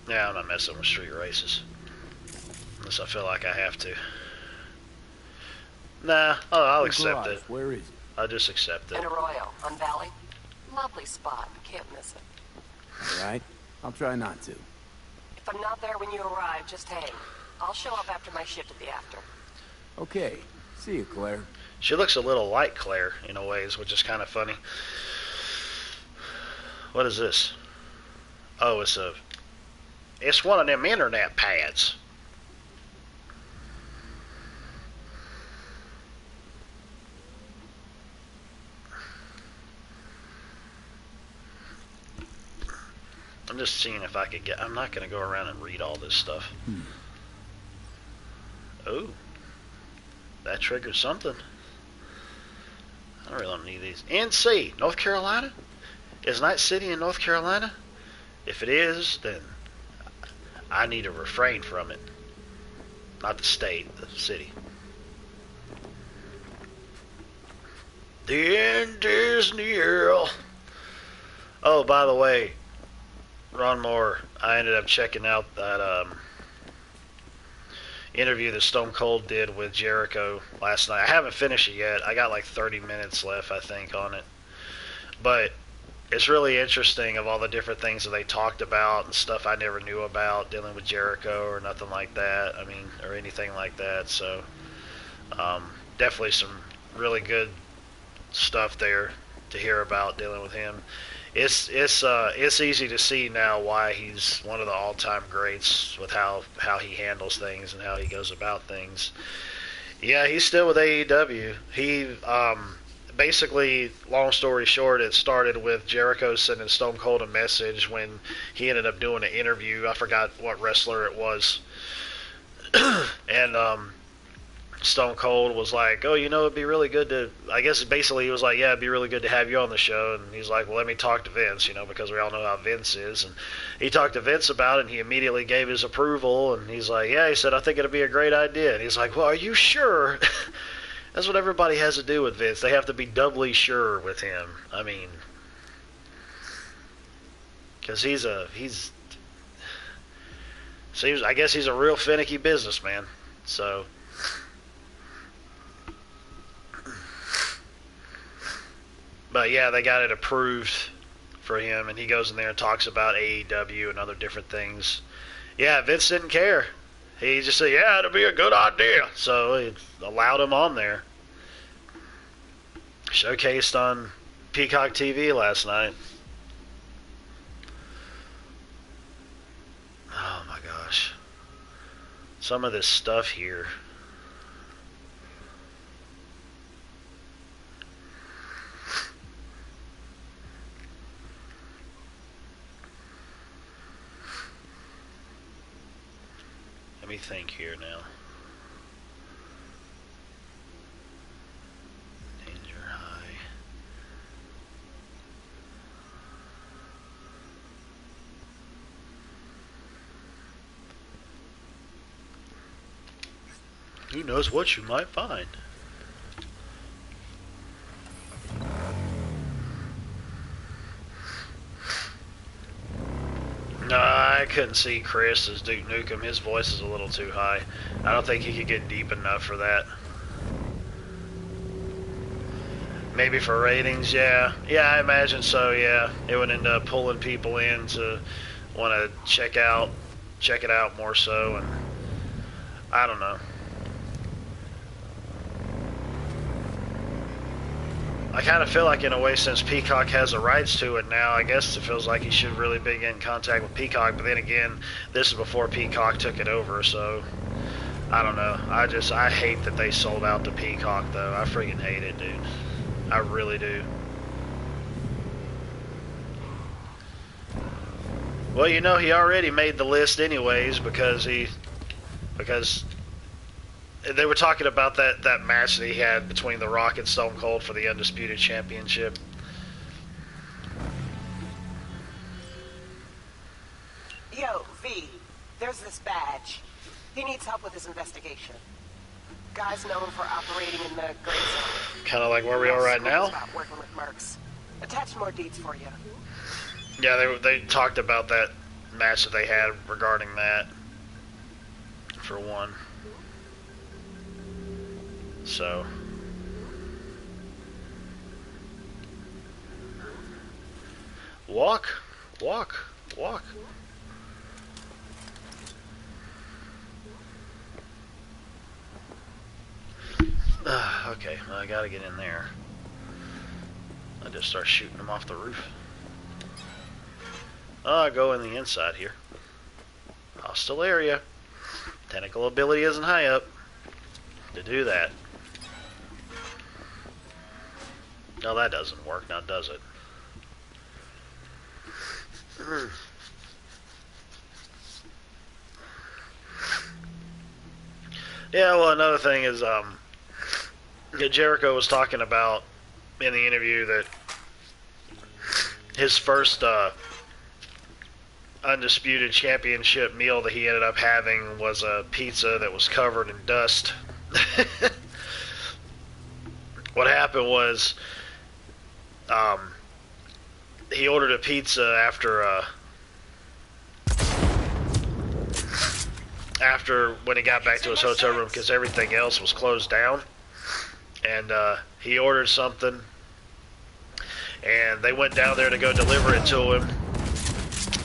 Speaker 4: Yeah, I'm not messing with street races. Unless I feel like I have to. Nah, I'll accept it.
Speaker 1: Where is it?
Speaker 4: I'll just accept it.
Speaker 11: In Arroyo, on Valley. Lovely spot, can't miss it.
Speaker 1: Alright, I'll try not to.
Speaker 11: If I'm not there when you arrive, just hang. I'll show up after my shift at the after.
Speaker 1: Okay, see you, Claire.
Speaker 4: She looks a little like Claire in a ways, which is kind of funny. What is this? Oh, it's one of them internet pads. I'm just seeing if I could get... I'm not going to go around and read all this stuff. Oh. That triggered something. I really don't need these. NC, North Carolina? Is Night City in North Carolina? If it is, then I need to refrain from it. Not the state, the city. The end is near. Oh, by the way, Ron Moore, I ended up checking out that interview that Stone Cold did with Jericho last night. I haven't finished it yet. I got like 30 minutes left, I think, on it. But it's really interesting of all the different things that they talked about and stuff I never knew about dealing with Jericho or nothing like that. I mean, or anything like that. So definitely some really good stuff there to hear about dealing with him. It's easy to see now why he's one of the all-time greats with how he handles things and how he goes about things. Yeah, he's still with AEW. He basically, long story short, it started with Jericho sending Stone Cold a message when he ended up doing an interview. I forgot what wrestler it was. And Stone Cold was like, oh, you know, it'd be really good to, I guess basically he was like, yeah, it'd be really good to have you on the show. And he's like, well, let me talk to Vince, you know, because we all know how Vince is. And he talked to Vince about it, and he immediately gave his approval. And he's like, yeah, he said, I think it'd be a great idea. And he's like, well, are you sure? That's what everybody has to do with Vince. They have to be doubly sure with him. I mean, because I guess he's a real finicky businessman. So, but yeah, they got it approved for him, and he goes in there and talks about AEW and other different things. Yeah, Vince didn't care. He just said, yeah, it'd be a good idea. So he allowed him on there. Showcased on Peacock TV last night. gosh. Some of this stuff here. Let me think here now. Danger high. Who knows what you might find? No, I couldn't see Chris as Duke Nukem. His voice is a little too high. I don't think he could get deep enough for that. Maybe for ratings, yeah. Yeah, I imagine so, yeah. It would end up pulling people in to want to check it out more so, and I don't know. I kind of feel like, in a way, since Peacock has the rights to it now, I guess it feels like he should really be in contact with Peacock. But then again, this is before Peacock took it over, so I don't know. I hate that they sold out to Peacock, though. I freaking hate it, dude. I really do. Well, you know, he already made the list anyways because they were talking about that match that he had between The Rock and Stone Cold for the Undisputed Championship.
Speaker 11: Yo, V, there's this badge. He needs help with his investigation. Guy's known for operating in the gray zone.
Speaker 4: Kind of like where we are right now.
Speaker 11: Working with mercs. Attach more deeds for you.
Speaker 4: Yeah, they talked about that match that they had regarding that, for one. So walk. Okay, well, I gotta get in there. I just start shooting them off the roof. I go in the inside here. Hostile area. Tentacle ability isn't high up to do that. No, that doesn't work now, does it? Yeah, well, another thing is, Jericho was talking about in the interview that his first Undisputed Championship meal that he ended up having was a pizza that was covered in dust. What happened was, he ordered a pizza after when he got back to his hotel room because everything else was closed down, and he ordered something, and they went down there to go deliver it to him.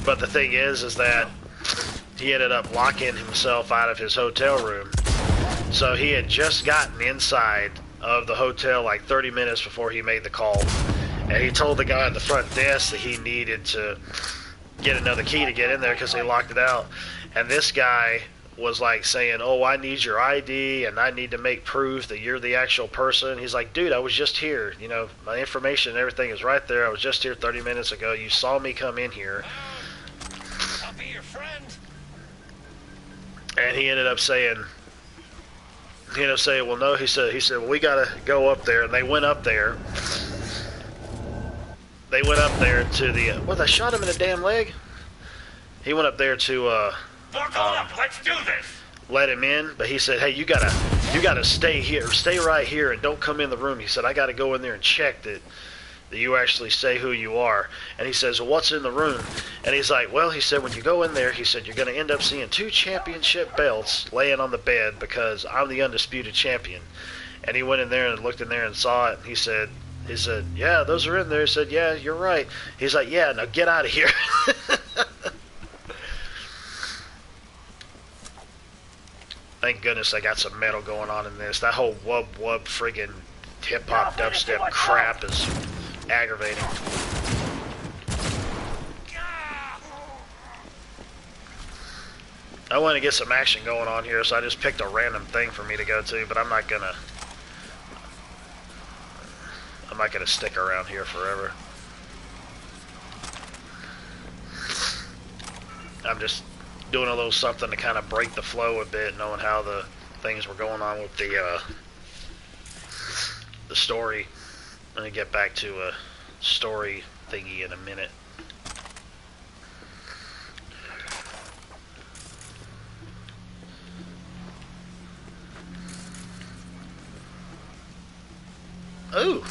Speaker 4: But the thing is that he ended up locking himself out of his hotel room. So he had just gotten inside of the hotel like 30 minutes before he made the call. And he told the guy at the front desk that he needed to get another key to get in there because they locked it out. And this guy was like saying, oh, I need your ID and I need to make proof that you're the actual person. He's like, dude, I was just here. You know, my information and everything is right there. I was just here 30 minutes ago. You saw me come in here.
Speaker 12: I'll be your friend.
Speaker 4: And he ended up saying, well, no, he said, well, we got to go up there. And they went up there. They went up there to the, I shot him in the damn leg. He went up there to,
Speaker 12: Let's do this.
Speaker 4: let him in, but he said, hey, you gotta stay here, stay right here and don't come in the room. He said, I gotta go in there and check that you actually say who you are. And he says, well, what's in the room? And he's like, well, he said, when you go in there, he said, you're gonna end up seeing 2 championship belts laying on the bed because I'm the undisputed champion. And he went in there and looked in there and saw it, and he said, yeah, those are in there. He said, yeah, you're right. He's like, yeah, now get out of here. Thank goodness I got some metal going on in this. That whole wub friggin' hip-hop dubstep crap is aggravating. I want to get some action going on here, so I just picked a random thing for me to go to, but I'm not gonna stick around here forever. I'm just doing a little something to kind of break the flow a bit, knowing how the things were going on with the story. I'm gonna get back to a story thingy in a minute. Ooh.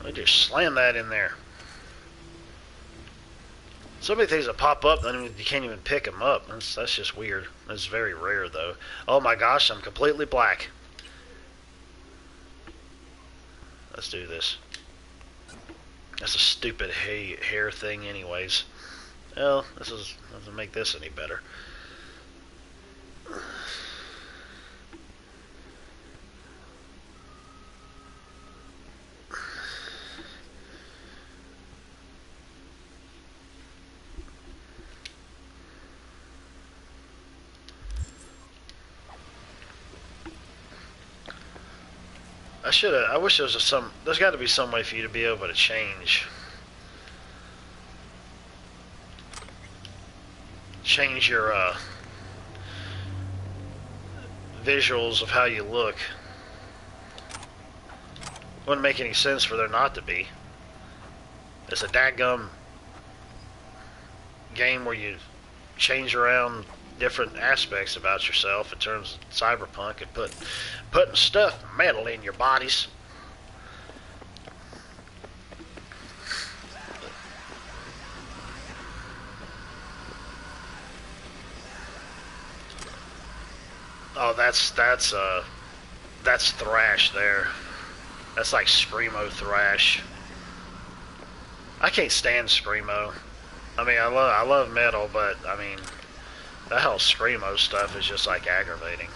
Speaker 4: I just slam that in there. So many things that pop up, then you can't even pick them up. That's just weird. It's very rare, though. Oh my gosh, I'm completely black. Let's do this. That's a stupid hair thing anyways. Well, doesn't make this any better. I wish there was there's got to be some way for you to be able to change your visuals of how you look. Wouldn't make any sense for there not to be. It's a dadgum game where you change around different aspects about yourself in terms of Cyberpunk and putting stuff, metal in your bodies. Oh, that's thrash there. That's like screamo thrash. I can't stand screamo. I mean, I love metal, but I mean, that whole screamo stuff is just like aggravating.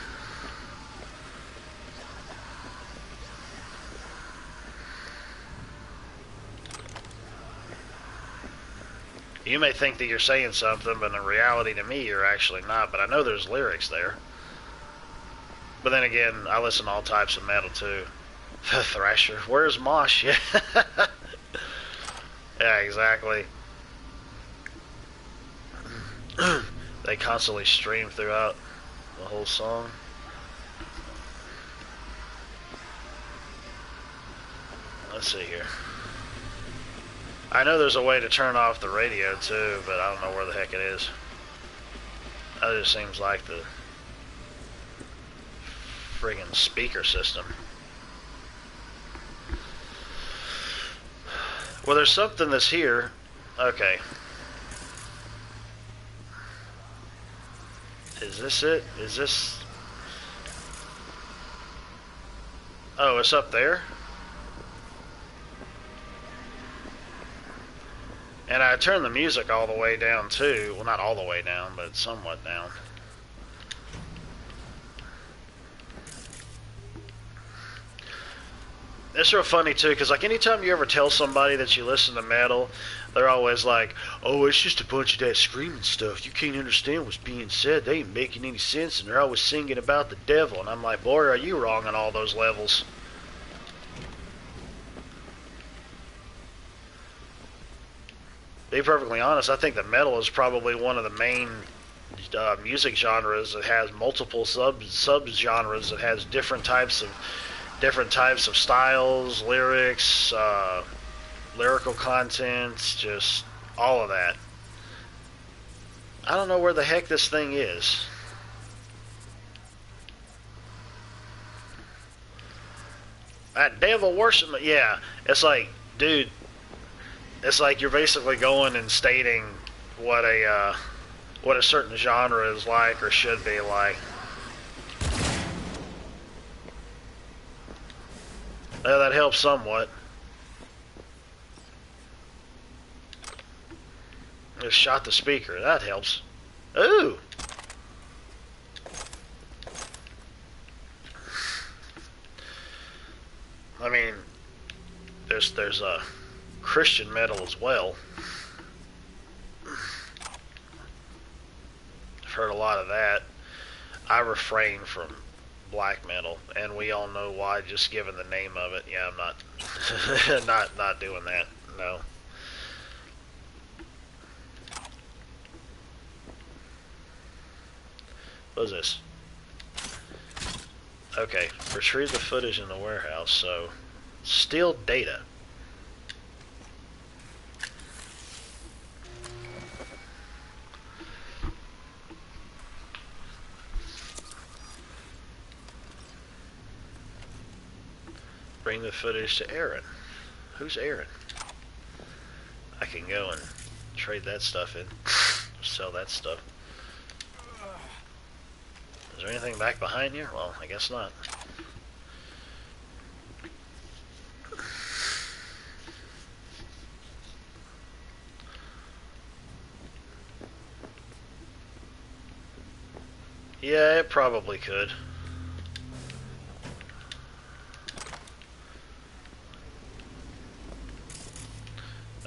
Speaker 4: You may think that you're saying something, but in reality to me you're actually not, but I know there's lyrics there. But then again, I listen to all types of metal too. Thrasher. Where's Mosh? Yeah. Yeah, exactly. They constantly stream throughout the whole song. Let's see here. I know there's a way to turn off the radio too, but I don't know where the heck it is. That just seems like the friggin' speaker system. Well, there's something that's here. Okay. Is this it? Is this... Oh, it's up there? And I turned the music all the way down too. Well, not all the way down, but somewhat down. It's real funny too, because like anytime you ever tell somebody that you listen to metal, they're always like, "Oh, it's just a bunch of that screaming stuff. You can't understand what's being said. They ain't making any sense, and they're always singing about the devil." And I'm like, "Boy, are you wrong on all those levels." To be perfectly honest, I think that metal is probably one of the main music genres that has multiple sub-genres that has different types of styles, lyrics, lyrical content, just all of that. I don't know where the heck this thing is. That devil worshipment, yeah. It's like, dude, it's like you're basically going and stating what a certain genre is like or should be like. Well, that helps somewhat. Just shot the speaker. That helps. Ooh. I mean, there's a Christian metal as well. I've heard a lot of that. I refrain from black metal, and we all know why. Just given the name of it, yeah, I'm not not doing that. No. What is this? Okay, retrieve the footage in the warehouse. So, steal data. Bring the footage to Aaron. Who's Aaron? I can go and trade that stuff in. Sell that stuff. Is there anything back behind here? Well, I guess not. Yeah, it probably could.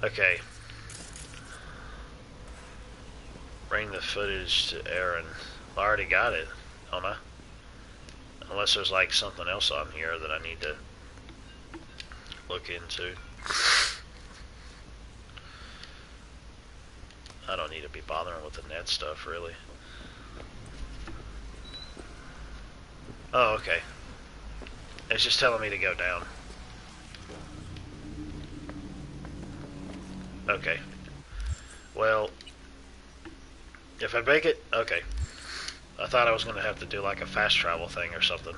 Speaker 4: Okay. Bring the footage to Aaron. I already got it, don't I? Unless there's like something else on here that I need to look into. I don't need to be bothering with the net stuff, really. Oh, okay. It's just telling me to go down. Okay. Well, if I make it... Okay. I thought I was going to have to do like a fast travel thing or something.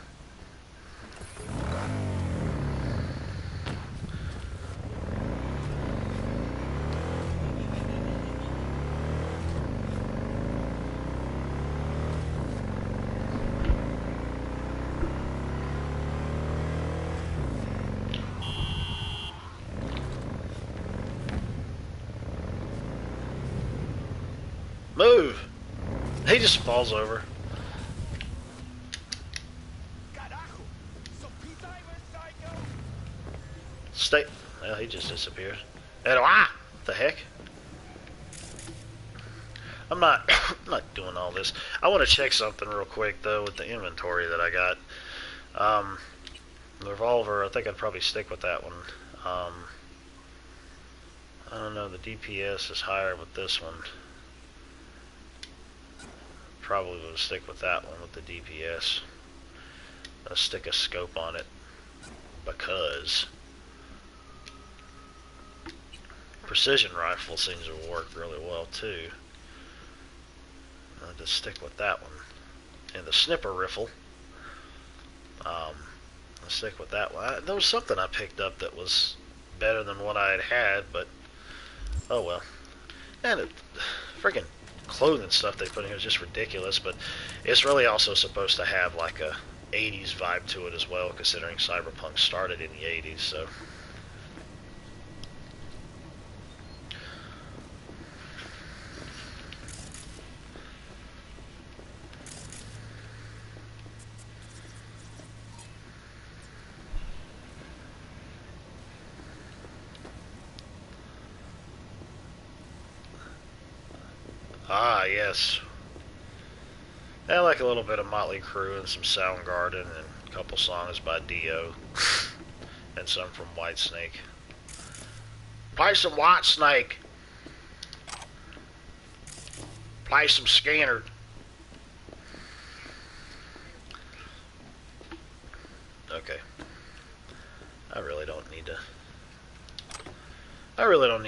Speaker 4: Move! He just falls over. Stay. Well, he just disappeared. What the heck? I'm not doing all this. I want to check something real quick though with the inventory that I got. The revolver, I think I'd probably stick with that one. I don't know, the DPS is higher with this one. Probably would stick with that one with the DPS. Let's stick a scope on it because precision rifle seems to work really well too. I'll just stick with that one. And the snipper rifle, I'll stick with that one. There was something I picked up that was better than what I had, but oh well. And it freaking clothing stuff they put in here is just ridiculous, but it's really also supposed to have like a 80s vibe to it as well, considering Cyberpunk started in the 80s, so. Ah, yes. I like a little bit of Motley Crue and some Soundgarden and a couple songs by Dio and some from Whitesnake. Play some Whitesnake. Play some Skinner. Okay. I really don't need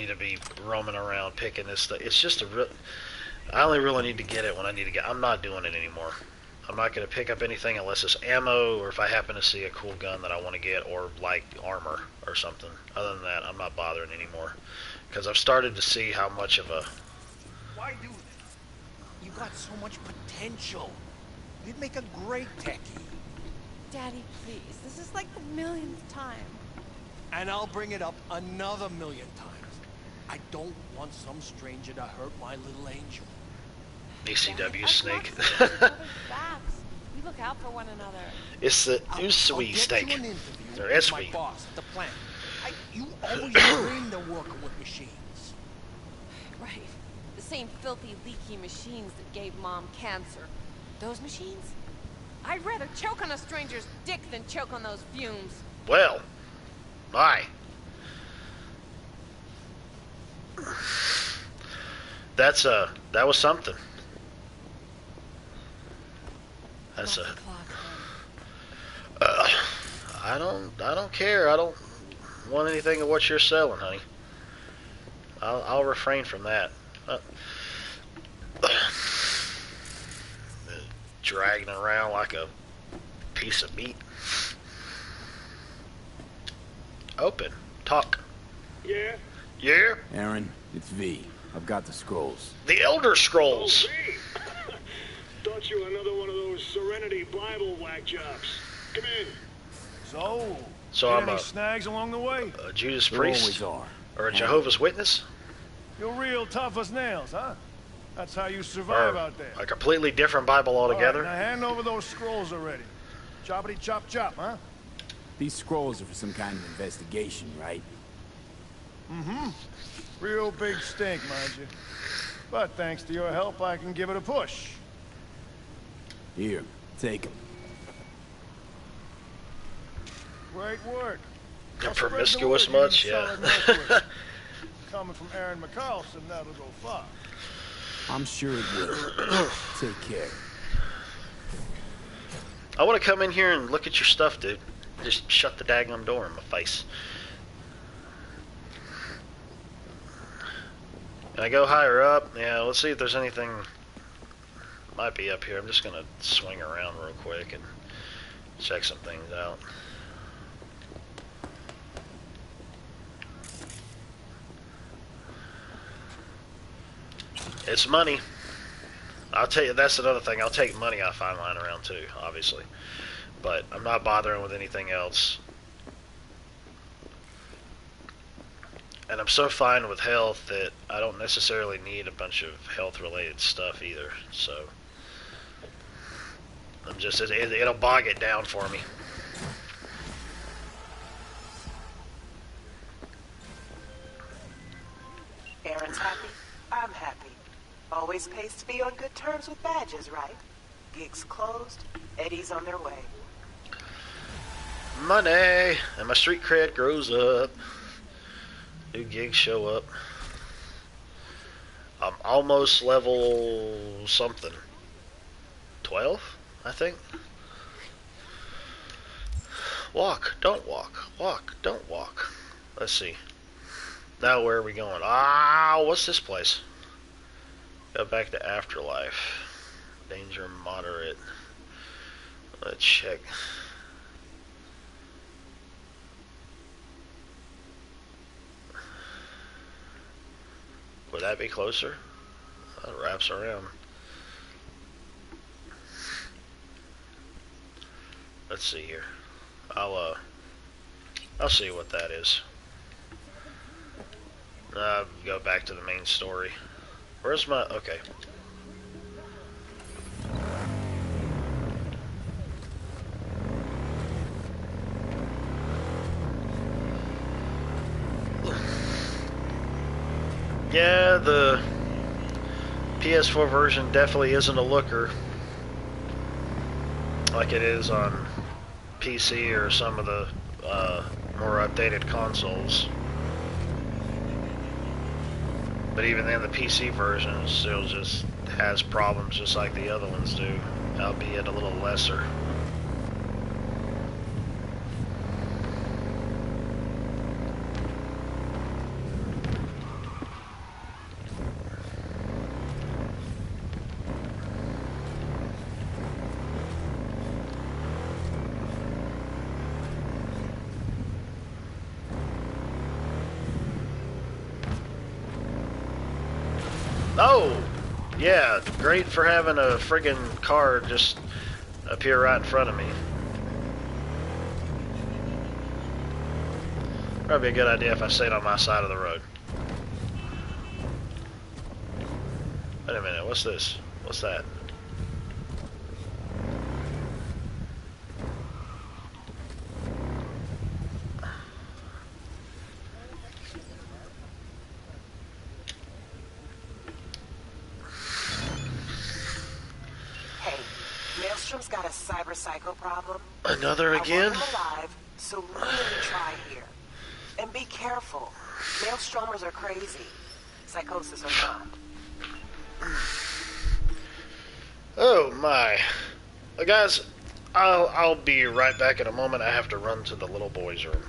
Speaker 4: to be roaming around picking this stuff. It's just I only really need to get it when I need to get. I'm not doing it anymore. I'm not going to pick up anything unless it's ammo or if I happen to see a cool gun that I want to get or like armor or something. Other than that, I'm not bothering anymore because I've started to see how much of a.
Speaker 12: Why do this? You got so much potential. You'd make a great techie.
Speaker 13: Daddy, please. This is like the millionth time.
Speaker 12: And I'll bring it up another million times. I don't want some stranger to hurt my little angel.
Speaker 4: ECW Snake.
Speaker 13: We look out for one another.
Speaker 4: It's the Usui Snake. Or Esui.
Speaker 12: You always dreamed of working with machines.
Speaker 13: Right. The same filthy, leaky machines that gave Mom cancer. Those machines? I'd rather choke on a stranger's dick than choke on those fumes.
Speaker 4: Well, my. That was something. That's a. I don't care. I don't want anything of what you're selling, honey. I'll refrain from that. Dragging around like a piece of meat. Open. Talk.
Speaker 5: Yeah?
Speaker 4: Yeah?
Speaker 1: Aaron, it's V. I've got the scrolls.
Speaker 4: The Elder Scrolls.
Speaker 5: Oh, V. Thought you were another one of those Serenity Bible whack jobs. Come in.
Speaker 4: So
Speaker 14: get
Speaker 4: I'm
Speaker 14: any
Speaker 4: a
Speaker 14: snags along the way?
Speaker 4: Judas
Speaker 1: There
Speaker 4: Priest?
Speaker 1: always are.
Speaker 4: Or a Jehovah's Witness?
Speaker 14: You're real tough as nails, huh? That's how you survive
Speaker 4: Or
Speaker 14: out there.
Speaker 4: a completely different Bible altogether?
Speaker 14: All right, now hand over those scrolls already. Choppity chop chop, huh?
Speaker 1: These scrolls are for some kind of investigation, right?
Speaker 14: Mm-hmm. Real big stink, mind you. But thanks to your help, I can give it a push.
Speaker 1: Here, take them.
Speaker 14: Great work.
Speaker 4: And
Speaker 14: I'll spread the
Speaker 4: promiscuous
Speaker 14: word you
Speaker 4: much?
Speaker 14: need
Speaker 4: Yeah.
Speaker 14: solid northward. Coming from Aaron McCarlson, that'll go far.
Speaker 1: I'm sure it will. Take care.
Speaker 4: I want to come in here and look at your stuff, dude. Just shut the daggone door in my face. Can I go higher up? Yeah, let's see if there's anything. Might be up here. I'm just going to swing around real quick and check some things out. It's money. I'll tell you, that's another thing. I'll take money I find lying around too, obviously. But I'm not bothering with anything else. And I'm so fine with health that I don't necessarily need a bunch of health-related stuff either. So I'm just, it'll bog it down for me.
Speaker 11: Aaron's happy. I'm happy. Always pays to be on good terms with badges, right? Gigs closed. Eddie's on their way.
Speaker 4: Money! And my street cred grows up. New gigs show up. I'm almost level something. 12, I think. Walk, don't walk. Walk, don't walk. Let's see. Now where are we going? Ah, what's this place? Go back to Afterlife. Danger moderate. Let's check. Would that be closer? That wraps around. Let's see here. I'll see what that is. Go back to the main story. Where's my... Okay. Yeah, the PS4 version definitely isn't a looker like it is on PC or some of the more updated consoles. But even then, the PC version still just has problems just like the other ones do, albeit a little lesser. Oh, yeah, great for having a friggin' car just appear right in front of me. Probably a good idea if I stayed on my side of the road. Wait a minute, what's this? What's that?
Speaker 11: Sam's got a cyber psycho problem.
Speaker 4: Another again?
Speaker 11: I want him alive, so really try here. And be careful. Maelstromers are crazy. Psychosis or not.
Speaker 4: Oh my. Guys, I'll be right back in a moment. I have to run to the little boy's room.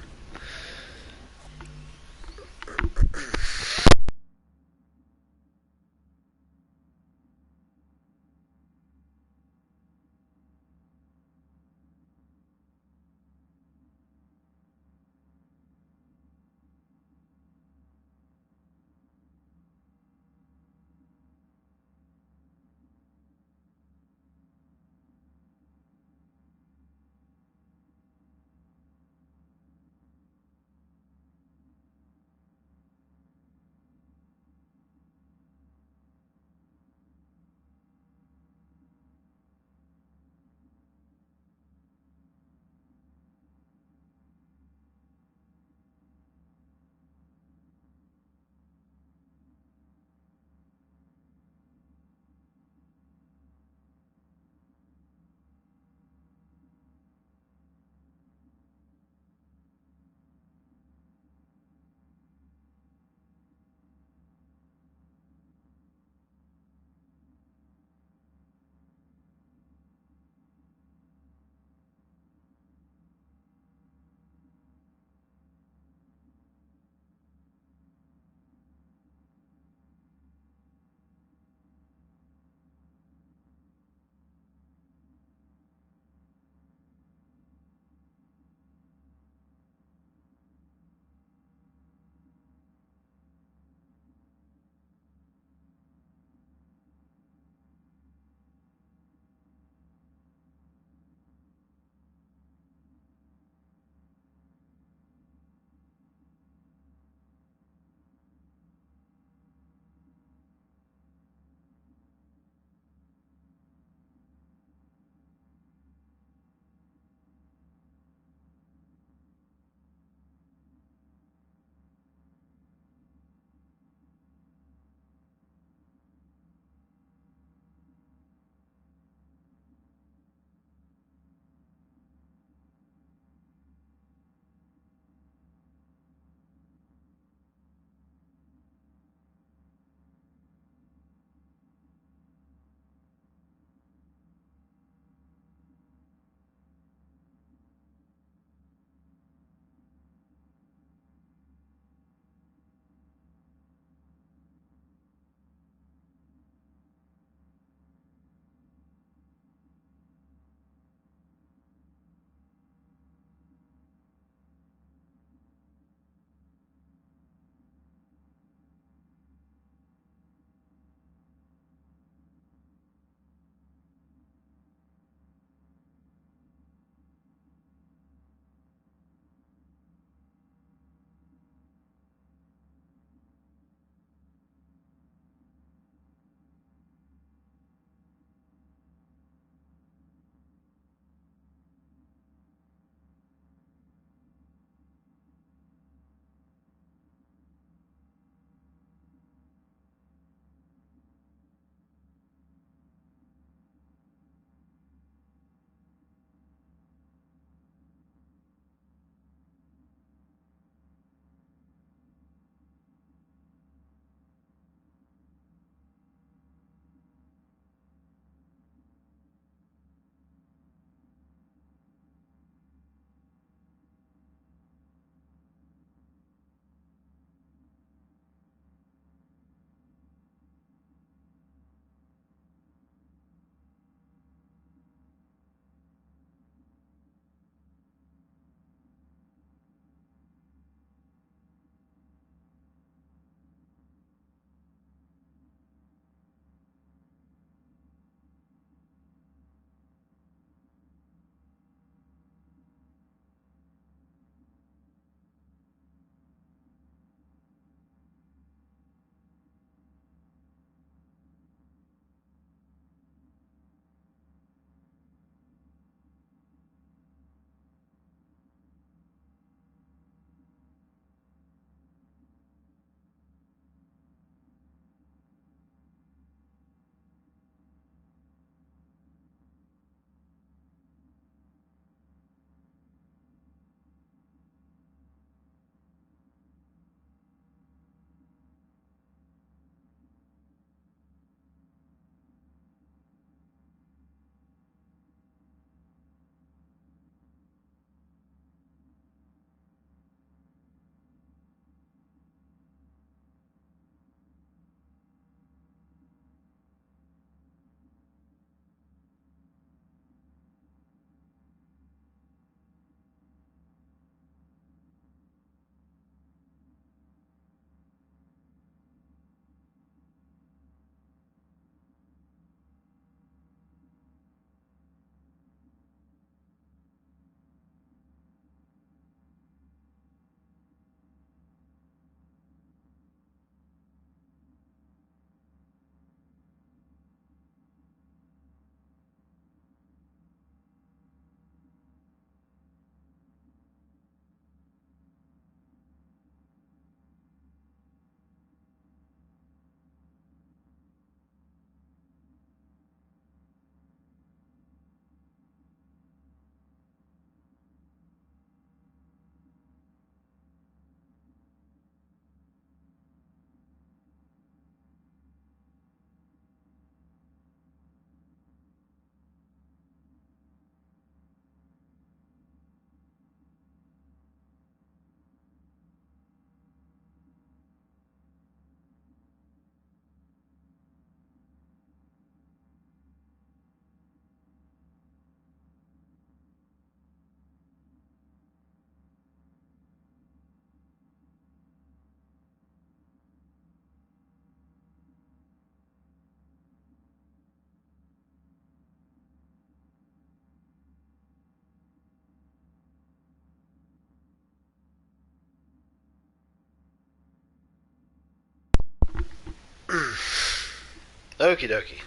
Speaker 4: Okie dokie.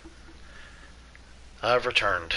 Speaker 4: I've returned.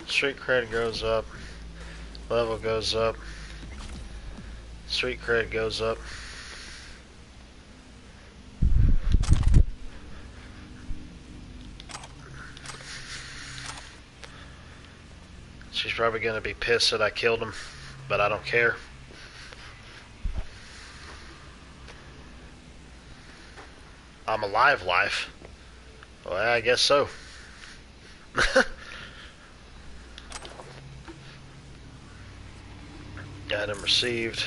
Speaker 4: Street cred goes up. Level goes up. Street cred goes up. She's probably going to be pissed that I killed him, but I don't care. I'm alive, life. Well, I guess so. Item received.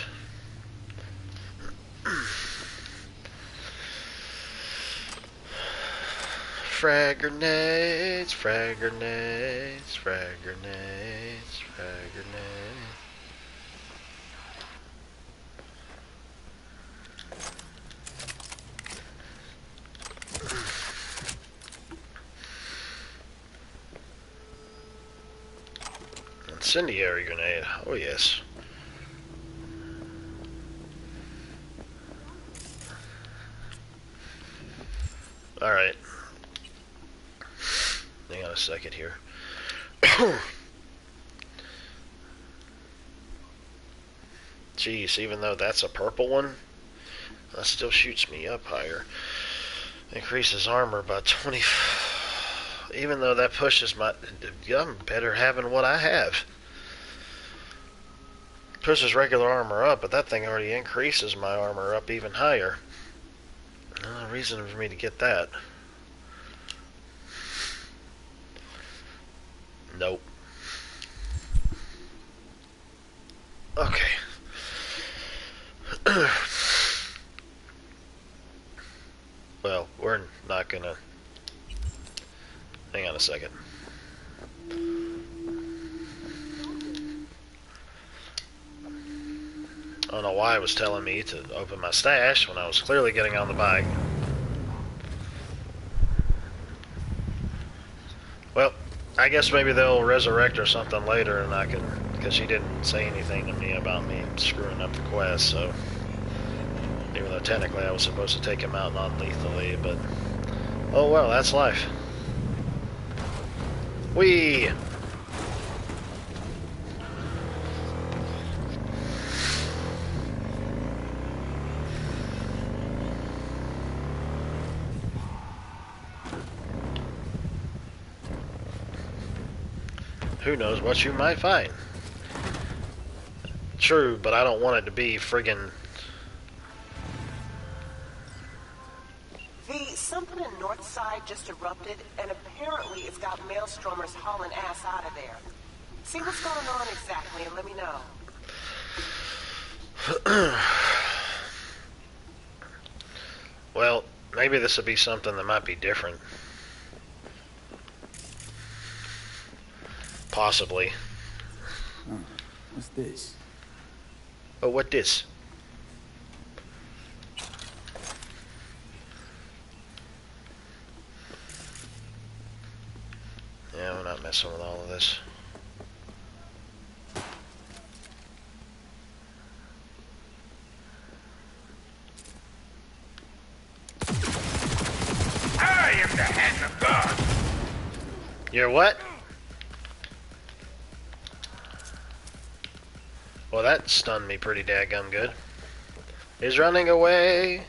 Speaker 4: Frag grenades, frag grenades, frag grenades, frag grenades. Incendiary grenade, oh yes. Alright. Hang on a second here. Jeez, even though that's a purple one, that still shoots me up higher. Increases armor by 20. Even though that pushes my... I'm better having what I have. Pushes regular armor up, but that thing already increases my armor up even higher. No reason for me to get that. Nope. Okay. Well, we're not gonna... Hang on a second. I don't know why it was telling me to open my stash when I was clearly getting on the bike. Well, I guess maybe they'll resurrect or something later and I can... Because she didn't say anything to me about me screwing up the quest, so... Even though technically I was supposed to take him out non-lethally, but... Oh well, that's life. Whee! Who knows what you might find. True, but I don't want it to be friggin'...
Speaker 11: Something in Northside just erupted, and apparently it's got maelstromers hauling ass out of there. See what's going on exactly, and let me know.
Speaker 4: Well, maybe this would be something that might be different. Possibly.
Speaker 1: Huh. What's this?
Speaker 4: Oh, what this? Yeah, we're not messing with all of this.
Speaker 15: I am the hand of God.
Speaker 4: You're what? Well, that stunned me pretty daggum good. He's running away.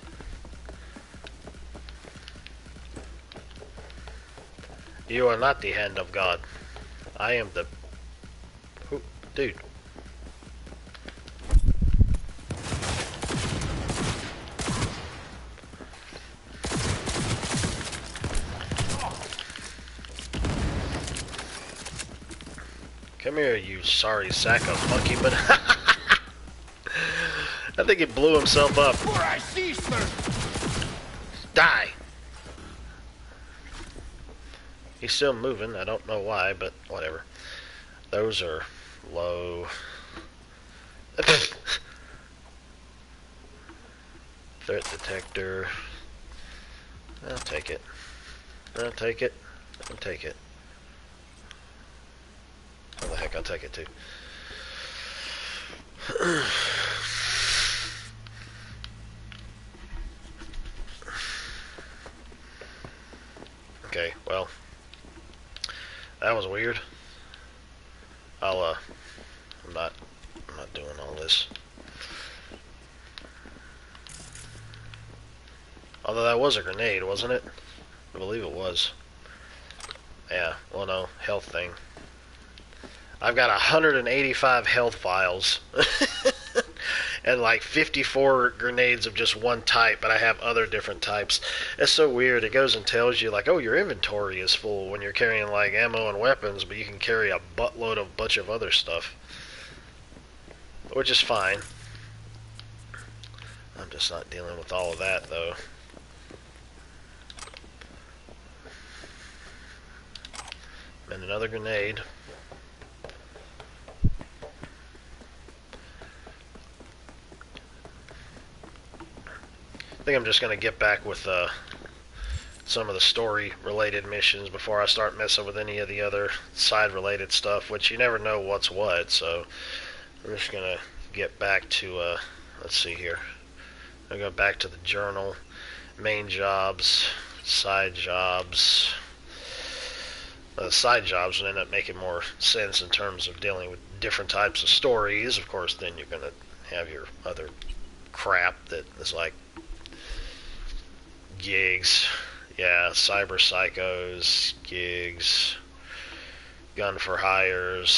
Speaker 4: You are not the hand of God. I am the... Who? Dude. Come here, you sorry sack of monkey, but I think he blew himself up. Die! He's still moving. I don't know why, but whatever. Those are low. Threat detector. I'll take it. I'll take it. I'll take it. Oh, the heck, I'll take it too. Okay, well, that was weird. I'm not doing all this. Although that was a grenade, wasn't it? I believe it was. Yeah, well, no, health thing. I've got 185 health vials. And like 54 grenades of just one type, but I have other different types. It's so weird. It goes and tells you, like, oh, your inventory is full when you're carrying, like, ammo and weapons, but you can carry a buttload of bunch of other stuff. Which is fine. I'm just not dealing with all of that, though. And another grenade. I think I'm just going to get back with some of the story-related missions before I start messing with any of the other side-related stuff, which you never know what's what, so I'm just going to get back to, let's see here. I'll go back to the journal, main jobs, side jobs. Side jobs will end up making more sense in terms of dealing with different types of stories. Of course, then you're going to have your other crap that is like gigs, yeah, cyber psychos, gigs, gun for hires,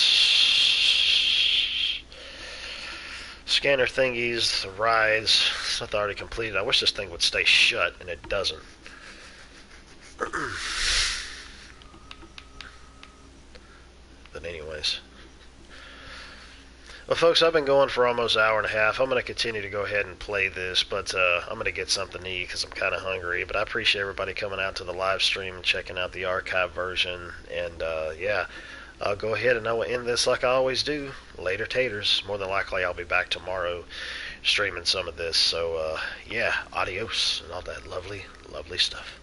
Speaker 4: scanner thingies, the rides, stuff already completed. I wish this thing would stay shut, and it doesn't. But anyways. Well, folks, I've been going for almost an hour and a half. I'm going to continue to go ahead and play this, but I'm going to get something to eat because I'm kind of hungry. But I appreciate everybody coming out to the live stream and checking out the archive version. And, yeah, I'll go ahead and I will end this like I always do. Later, taters. More than likely, I'll be back tomorrow streaming some of this. So, yeah, adios and all that lovely, lovely stuff.